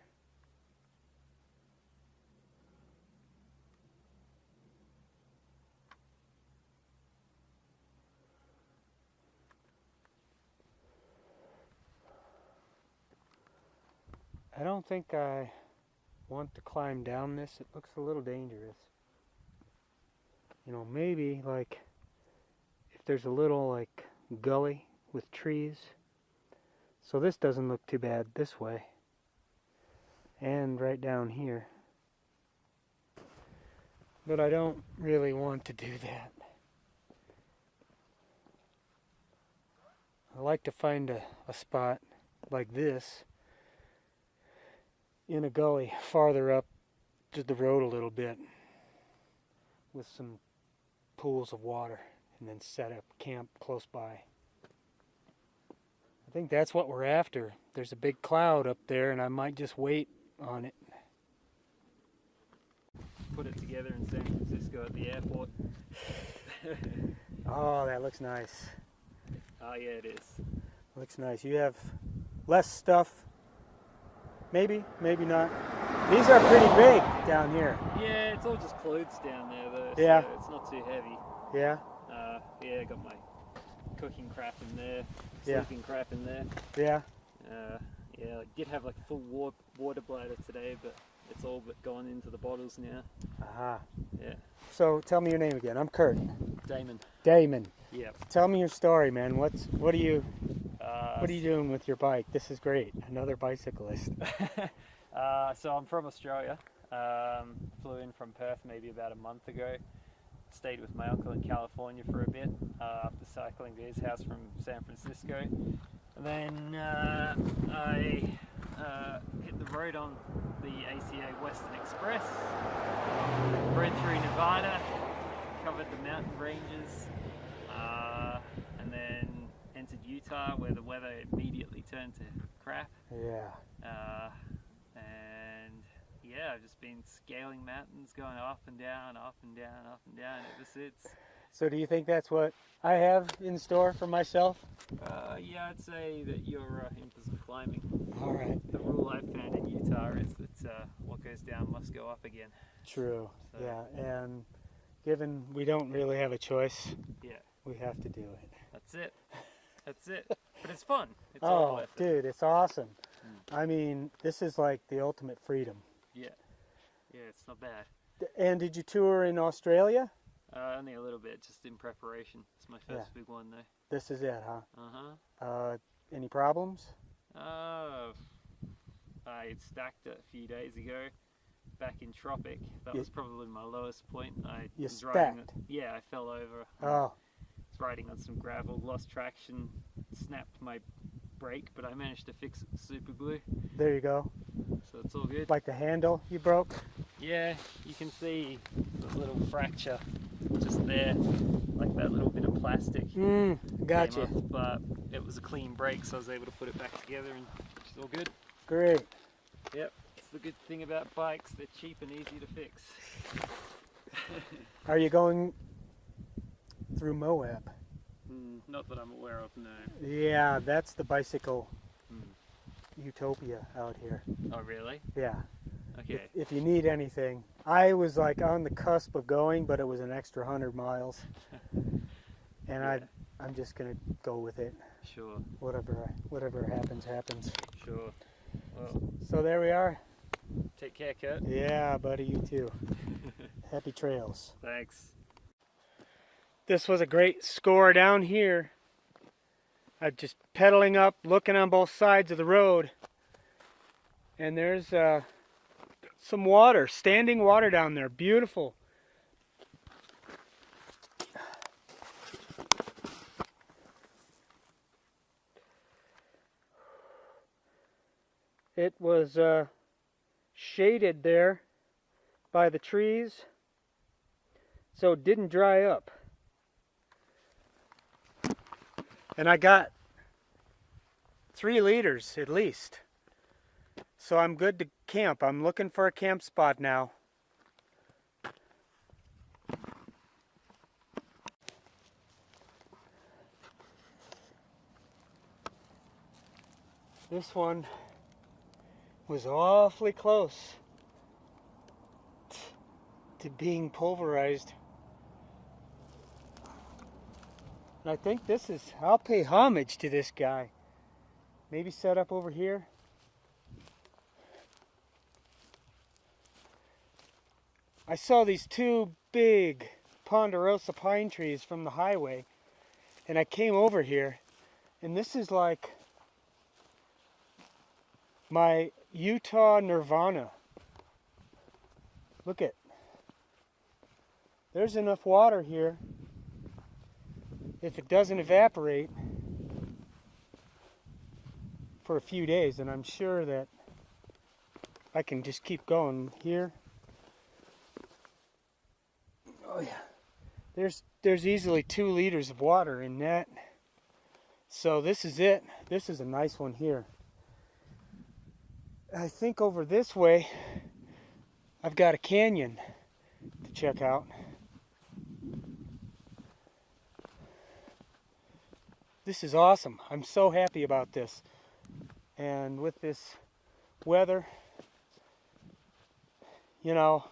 I don't think I want to climb down this. It looks a little dangerous. You know, maybe like if there's a little like gully with trees. So this doesn't look too bad this way. And right down here. But I don't really want to do that. I like to find a spot like this in a gully farther up to the road a little bit with some pools of water and then set up camp close by. I think that's what we're after. There's a big cloud up there and I might just wait on it.
Put it together in San Francisco at the airport.
Oh, that looks nice.
Oh yeah, it is.
Looks nice. You have less stuff. Maybe, maybe not. These are pretty big down here.
Yeah, it's all just clothes down there though,
yeah.
So it's not too heavy.
Yeah?
Yeah, I got my cooking crap in there,
yeah.
sleeping crap in there.
Yeah?
Yeah, I did have like a full water bladder today, but it's all but gone into the bottles now.
Aha.
Yeah.
So tell me your name again. I'm Kurt.
Damon.
Damon.
Yeah.
Tell me your story, man. What are you doing with your bike? This is great. Another bicyclist.
So I'm from Australia. Flew in from Perth maybe about a month ago. Stayed with my uncle in California for a bit after cycling to his house from San Francisco. And then I hit the road on the ACA Western Express, rode through Nevada, covered the mountain ranges, and then entered Utah where the weather immediately turned to crap.
Yeah.
And yeah, I've just been scaling mountains, going up and down, up and down, up and down ever since.
So do you think that's what I have in store for myself?
Yeah, I'd say that you're into some climbing.
All right.
The rule I've found in Utah is that what goes down must go up again.
True.
So,
yeah, and given we don't really have a choice,
yeah,
we have to do it.
That's it. That's it. But it's fun. It's all worth it.
Dude, it's awesome. I mean, this is like the ultimate freedom.
Yeah. Yeah, it's not bad.
And did you tour in Australia?
Only a little bit, just in preparation. It's my first big one though.
This is it, huh?
Uh-huh.
Any problems?
I had stacked it a few days ago, back in Tropic. That was probably my lowest point.
You stacked?
Yeah, I fell over.
Oh.
I was riding on some gravel, lost traction, snapped my brake, but I managed to fix it with super glue.
There you go.
So it's all good.
Like the handle you broke?
Yeah, you can see the little fracture just there, like that little bit of plastic.
Gotcha.
Off, but it was a clean brake, so I was able to put it back together and it's all good.
Great.
Yep, it's the good thing about bikes, they're cheap and easy to fix.
Are you going through Moab?
Not that I'm aware of, no.
Yeah, that's the bicycle utopia out here.
Oh, really?
Yeah.
Okay.
If you need anything. I was like on the cusp of going, but it was an extra 100 miles. And
yeah.
I'm just going to go with it.
Sure.
Whatever happens, happens.
Sure. Well,
so there we are.
Take care, Kurt.
Yeah, buddy, you too. Happy trails.
Thanks.
This was a great score down here. I'm just pedaling up, looking on both sides of the road. And there's some water, standing water down there. Beautiful. It was shaded there by the trees, so it didn't dry up. And I got 3 liters at least. So I'm good to camp. I'm looking for a camp spot now. This one was awfully close to being pulverized. And I think this is, I'll pay homage to this guy. Maybe set up over here. I saw these two big ponderosa pine trees from the highway, and I came over here, and this is like my Utah nirvana. Look at, there's enough water here, if it doesn't evaporate for a few days, and I'm sure that I can just keep going here. Oh yeah, there's easily 2 liters of water in that. So this is it. This is a nice one here. I think over this way I've got a canyon to check out. This is awesome. I'm so happy about this. And with this weather, you know,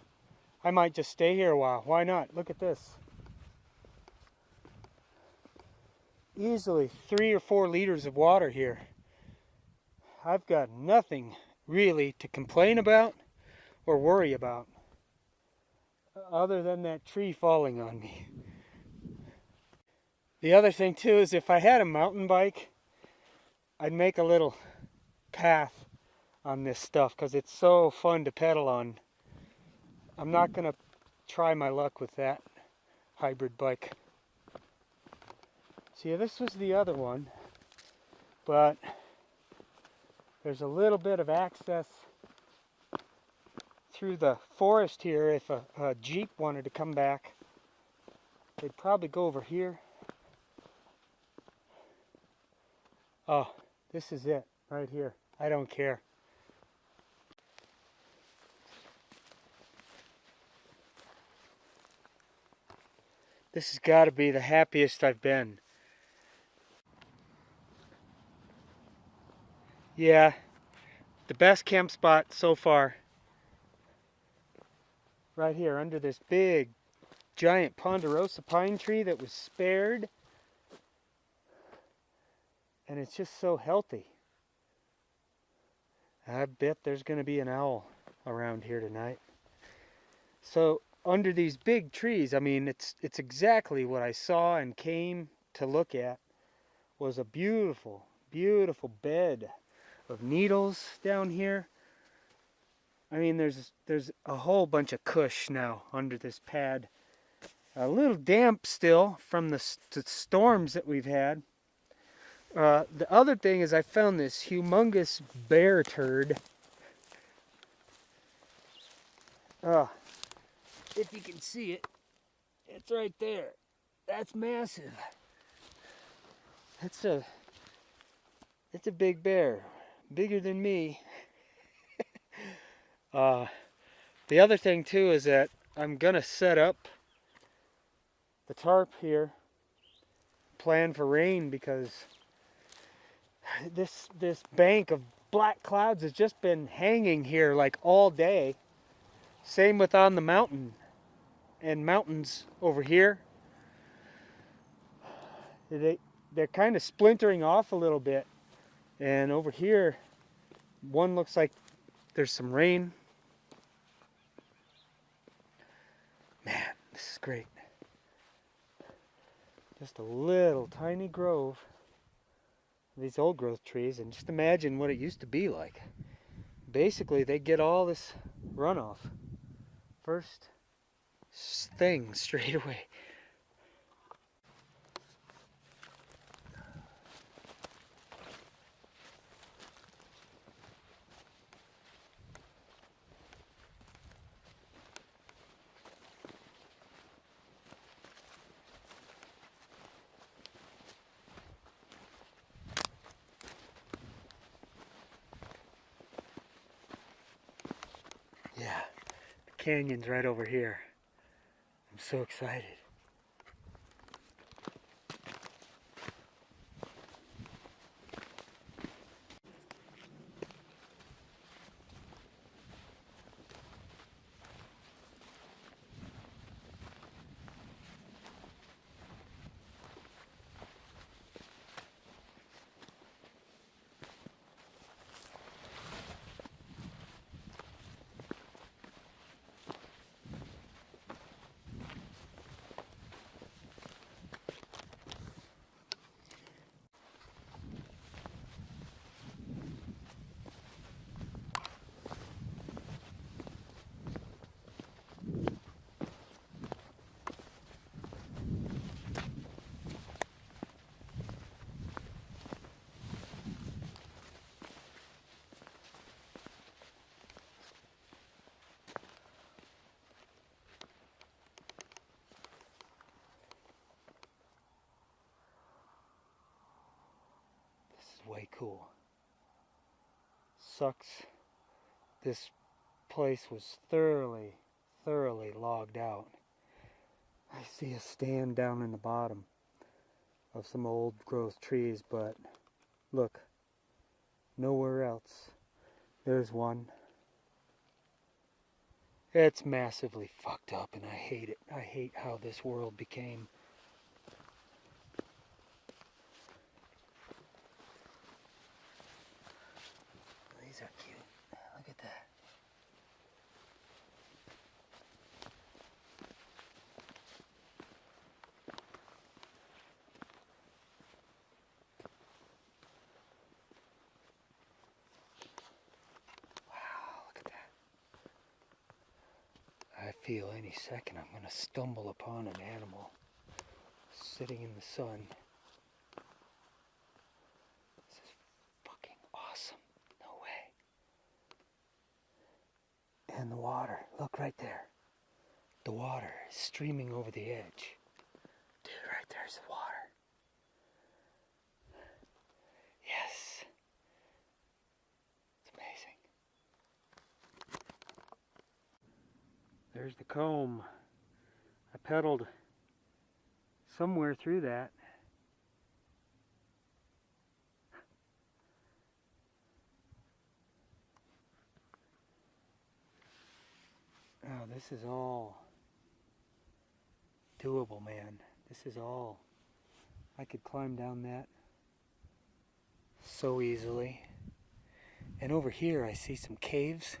I might just stay here a while. Why not? Look at this. Easily 3 or 4 liters of water here. I've got nothing really to complain about or worry about other than that tree falling on me. The other thing too is if I had a mountain bike, I'd make a little path on this stuff because it's so fun to pedal on. I'm not going to try my luck with that hybrid bike. See, this was the other one, but there's a little bit of access through the forest here. If a Jeep wanted to come back, they'd probably go over here. Oh, this is it right here. I don't care. This has got to be the happiest I've been. Yeah, the best camp spot so far. Right here under this big, giant ponderosa pine tree that was spared. And it's just so healthy. I bet there's going to be an owl around here tonight. So under these big trees, I mean, it's exactly what I saw and came to look at. Was a beautiful, beautiful bed of needles down here. I mean, there's a whole bunch of cush now under this pad. A little damp still from the storms that we've had. The other thing is I found this humongous bear turd. If you can see it, it's right there. That's massive. It's a big bear, bigger than me. The other thing too is that I'm gonna set up the tarp here, plan for rain, because this bank of black clouds has just been hanging here like all day. Same with on the mountain and mountains over here. They're kind of splintering off a little bit, and over here one looks like there's some rain. Man, this is great. Just a little tiny grove of these old growth trees, and just imagine what it used to be like. Basically, they get all this runoff first thing straight away. Yeah, the canyon's right over here. I'm so excited. cool. Sucks. This place was thoroughly logged out. I see a stand down in the bottom of some old growth trees, but look, nowhere else. There's one. It's massively fucked up and I hate it. I hate how this world became. These are cute. Look at that. I feel any second I'm going to stumble upon an animal sitting in the sun. This is fucking awesome. No way. And the water, look right there. The water is streaming over the edge. Dude, right there's the water. Yes. It's amazing. There's the comb. I pedaled somewhere through that. Oh, this is all doable, man. This is all. I could climb down that so easily. And over here I see some caves.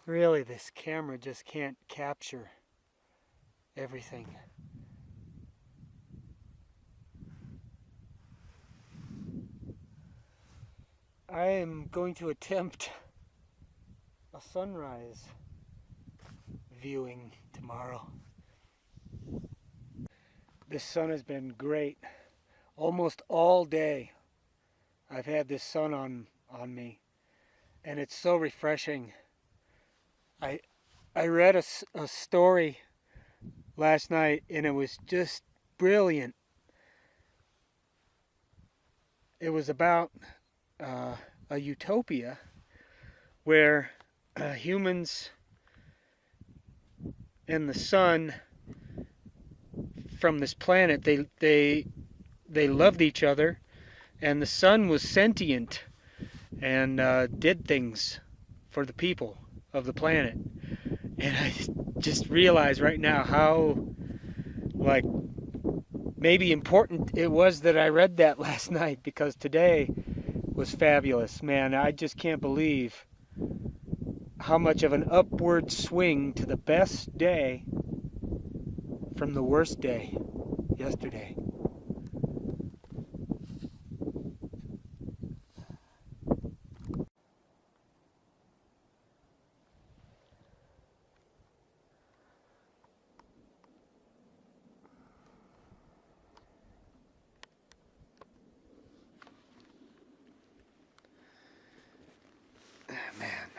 Really, this camera just can't capture everything. I am going to attempt a sunrise viewing tomorrow. This sun has been great. Almost all day I've had this sun on me, and it's so refreshing. I read a story last night and it was just brilliant. It was about a utopia where humans and the sun from this planet, they loved each other, and the sun was sentient and did things for the people of the planet. And I just realized right now how, like, maybe important it was that I read that last night, because today was fabulous. Man, I just can't believe how much of an upward swing to the best day from the worst day yesterday. Man,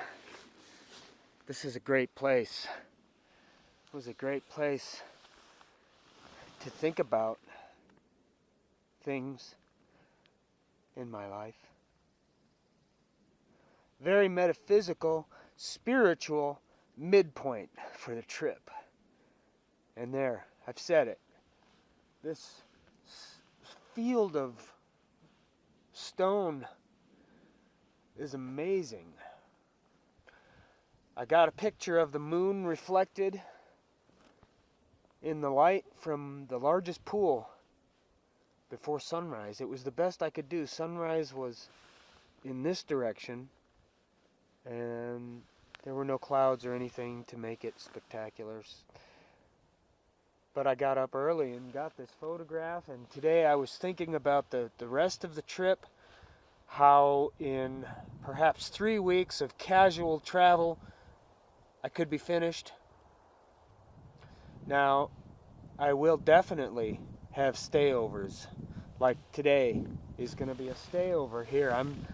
this is a great place. It was a great place to think about things in my life. Very metaphysical, spiritual midpoint for the trip. And there, I've said it. This field of stone is amazing. I got a picture of the moon reflected in the light from the largest pool
before sunrise. It was the best I could do. Sunrise was in this direction, and there were no clouds or anything to make it spectacular. But I got up early and got this photograph, and today I was thinking about the rest of the trip, how in perhaps 3 weeks of casual travel I could be finished. Now, I will definitely have stayovers. Like today is going to be a stayover here. I'm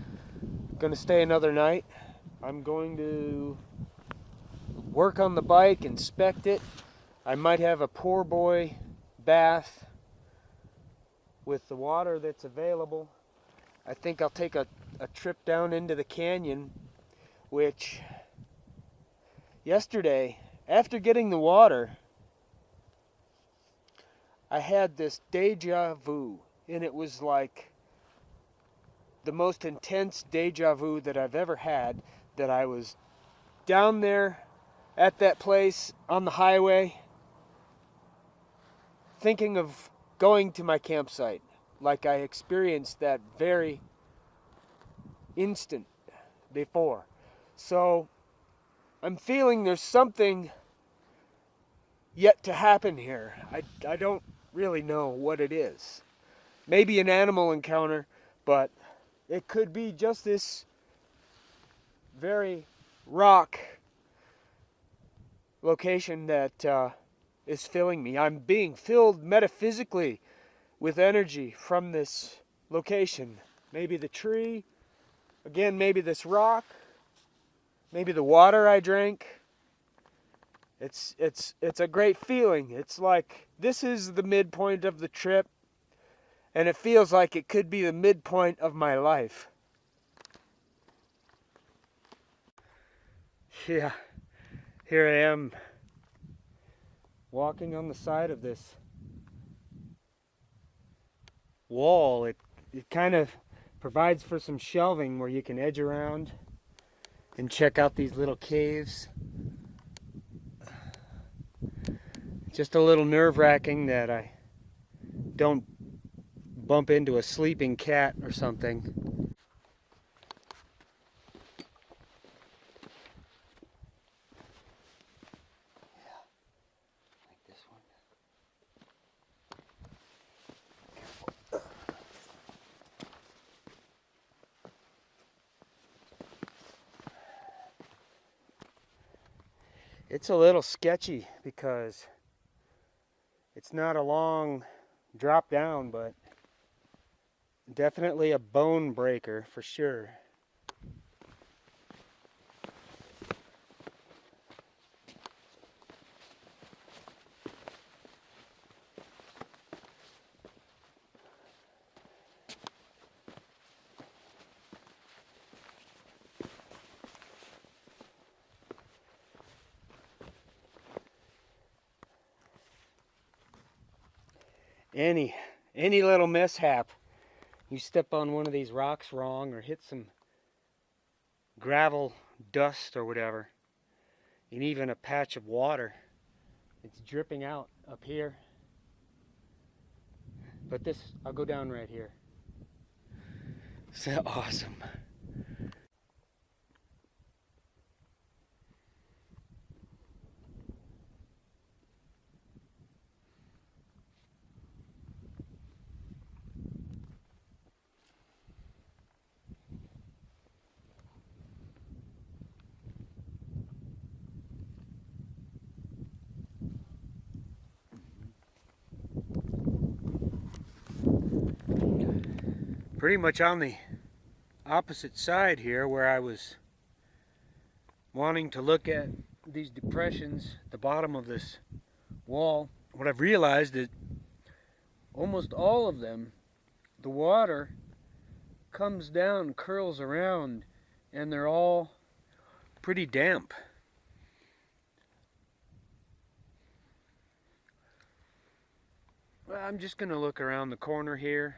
going to stay another night. I'm going to work on the bike, inspect it. I might have a poor boy bath with the water that's available. I think I'll take a trip down into the canyon, which yesterday, after getting the water, I had this deja vu, and it was like the most intense deja vu that I've ever had, that I was down there at that place on the highway thinking of going to my campsite, like I experienced that very instant before. So I'm feeling there's something yet to happen here. I don't really know what it is. Maybe an animal encounter, but it could be just this very rock location that is filling me. I'm being filled metaphysically with energy from this location. Maybe the tree, again, maybe this rock, maybe the water I drank. It's a great feeling. It's like this is the midpoint of the trip, and it feels like it could be the midpoint of my life. Yeah, here I am walking on the side of this wall. It kind of provides for some shelving where you can edge around and check out these little caves. Just a little nerve-wracking that I don't bump into a sleeping cat or something. It's a little sketchy because it's not a long drop down, but definitely a bone breaker for sure. Any little mishap, you step on one of these rocks wrong or hit some gravel, dust or whatever, and even a patch of water, it's dripping out up here. But this, I'll go down right here. So awesome. Pretty much on the opposite side here, where I was wanting to look at these depressions at the bottom of this wall, what I've realized is almost all of them, the water comes down, curls around, and they're all pretty damp. Well, I'm just going to look around the corner here,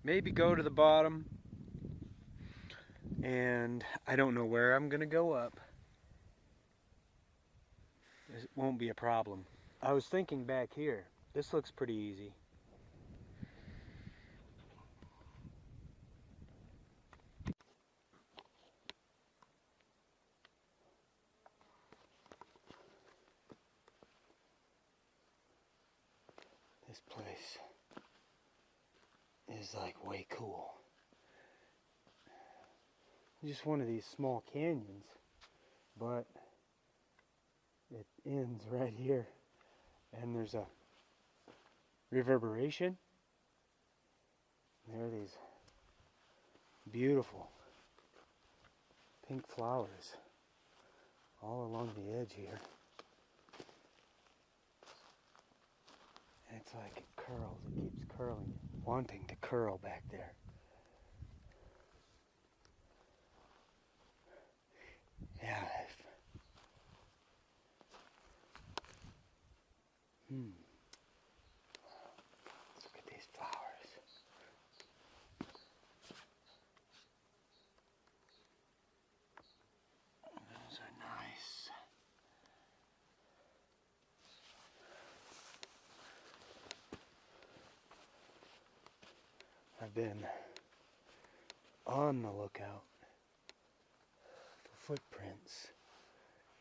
maybe go to the bottom, and I don't know where I'm going to go up. It won't be a problem. I was thinking back here, this looks pretty easy.
This place is like way cool. Just one of these small canyons, but it ends right here, and there's a reverberation. There are these beautiful pink flowers all along the edge here. And it's like it curls, it keeps curling, wanting to curl back there. Yeah. Look at these flowers. Those are nice. I've been on the lookout for footprints,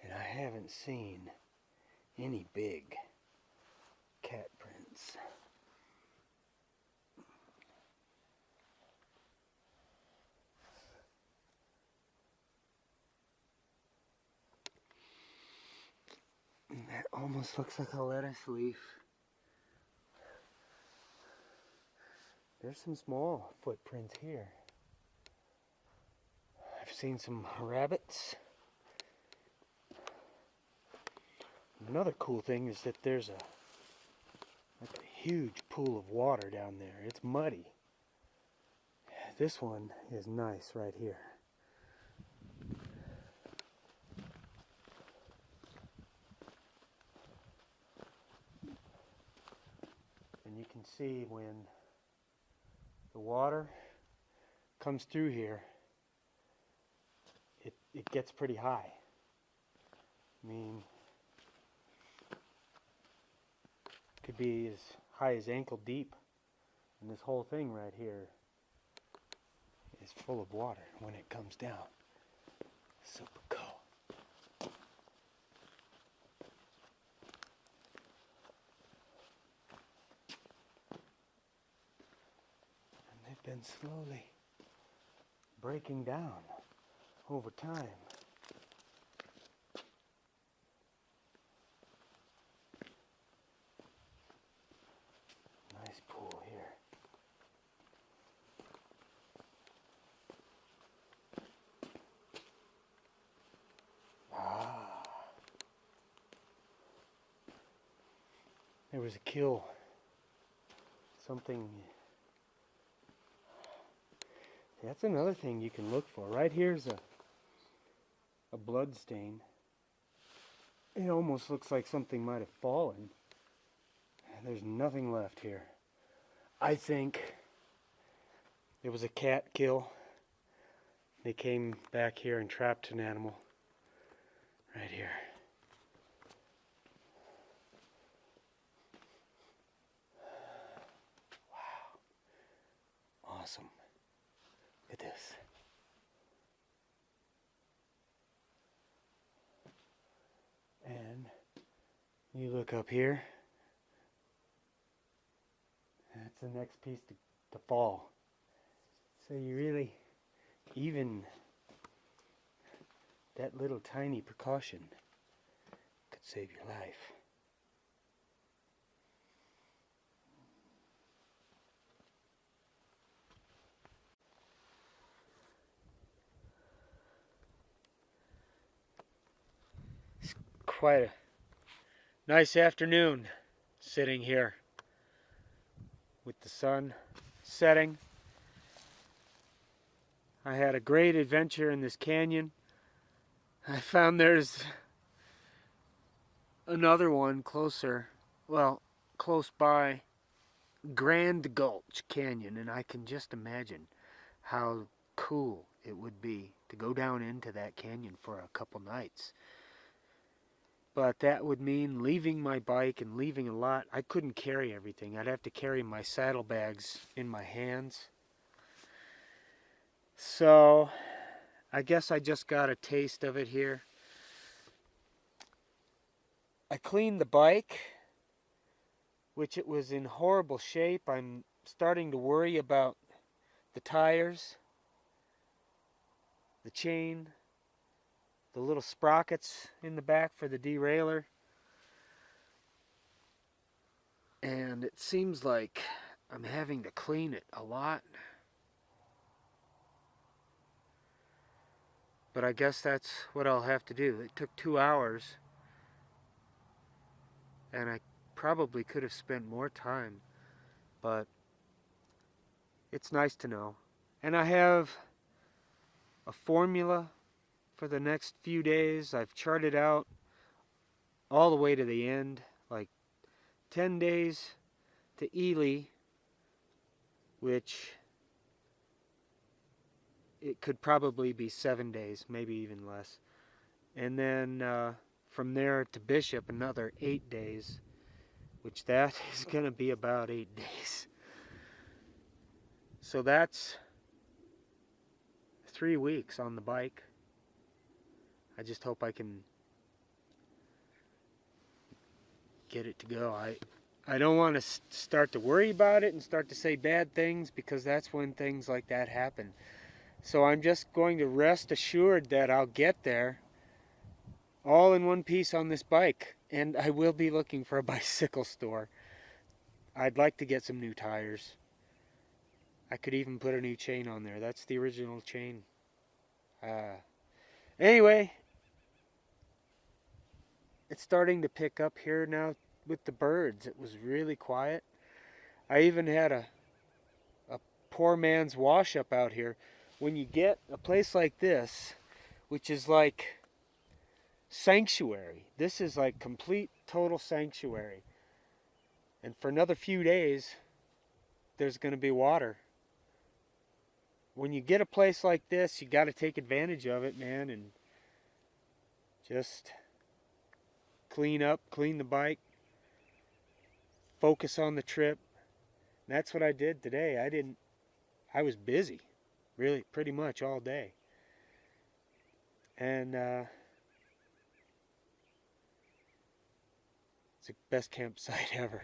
and I haven't seen any big cat prints. That almost looks like a lettuce leaf. There's some small footprints here. I've seen some rabbits. Another cool thing is that there's a huge pool of water down there. It's muddy. This one is nice right here. And you can see when the water comes through here, it gets pretty high. I mean, could be as high as ankle deep, and this whole thing right here is full of water when it comes down. Super cool. And they've been slowly breaking down over time. Nice pool here. There was a kill. Something. That's another thing you can look for. Right here's a blood stain. It almost looks like something might have fallen. There's nothing left here. I think it was a cat kill. They came back here and trapped an animal. Right here. Wow. Awesome. Look at this. And you look up here. That's the next piece to fall. So you really, even that little tiny precaution could save your life. It's quite a nice afternoon sitting here with the sun setting. I had a great adventure in this canyon. I found there's another one closer, well, close by, Grand Gulch Canyon, and I can just imagine how cool it would be to go down into that canyon for a couple nights. But that would mean leaving my bike and leaving a lot. I couldn't carry everything. I'd have to carry my saddlebags in my hands. So I guess I just got a taste of it here. I cleaned the bike
which it was in horrible shape. I'm starting to worry about the tires, the chain, the little sprockets in the back for the derailleur. And it seems like I'm having to clean it a lot. But I guess that's what I'll have to do. It took 2 hours, and I probably could have spent more time, but it's nice to know. And I have a formula for the next few days. I've charted out all the way to the end, like 10 days to Ely, which it could probably be 7 days, maybe even less. And then from there to Bishop, another 8 days, which that is going to be about 8 days. So that's 3 weeks on the bike. I just hope I can get it to go. I don't want to start to worry about it and start to say bad things, because that's when things like that happen. So I'm just going to rest assured that I'll get there all in one piece on this bike. And I will be looking for a bicycle store. I'd like to get some new tires. I could even put a new chain on there. That's the original chain. Anyway, it's starting to pick up here now with the birds. It was really quiet. I even had a poor man's wash up out here. When you get a place like this, which is like sanctuary, this is like complete total sanctuary, and for another few days there's going to be water. When you get a place like this, you got to take advantage of it, man, and just clean up, clean the bike, focus on the trip. And that's what I did today. I was busy, really, pretty much all day. And it's the best campsite ever.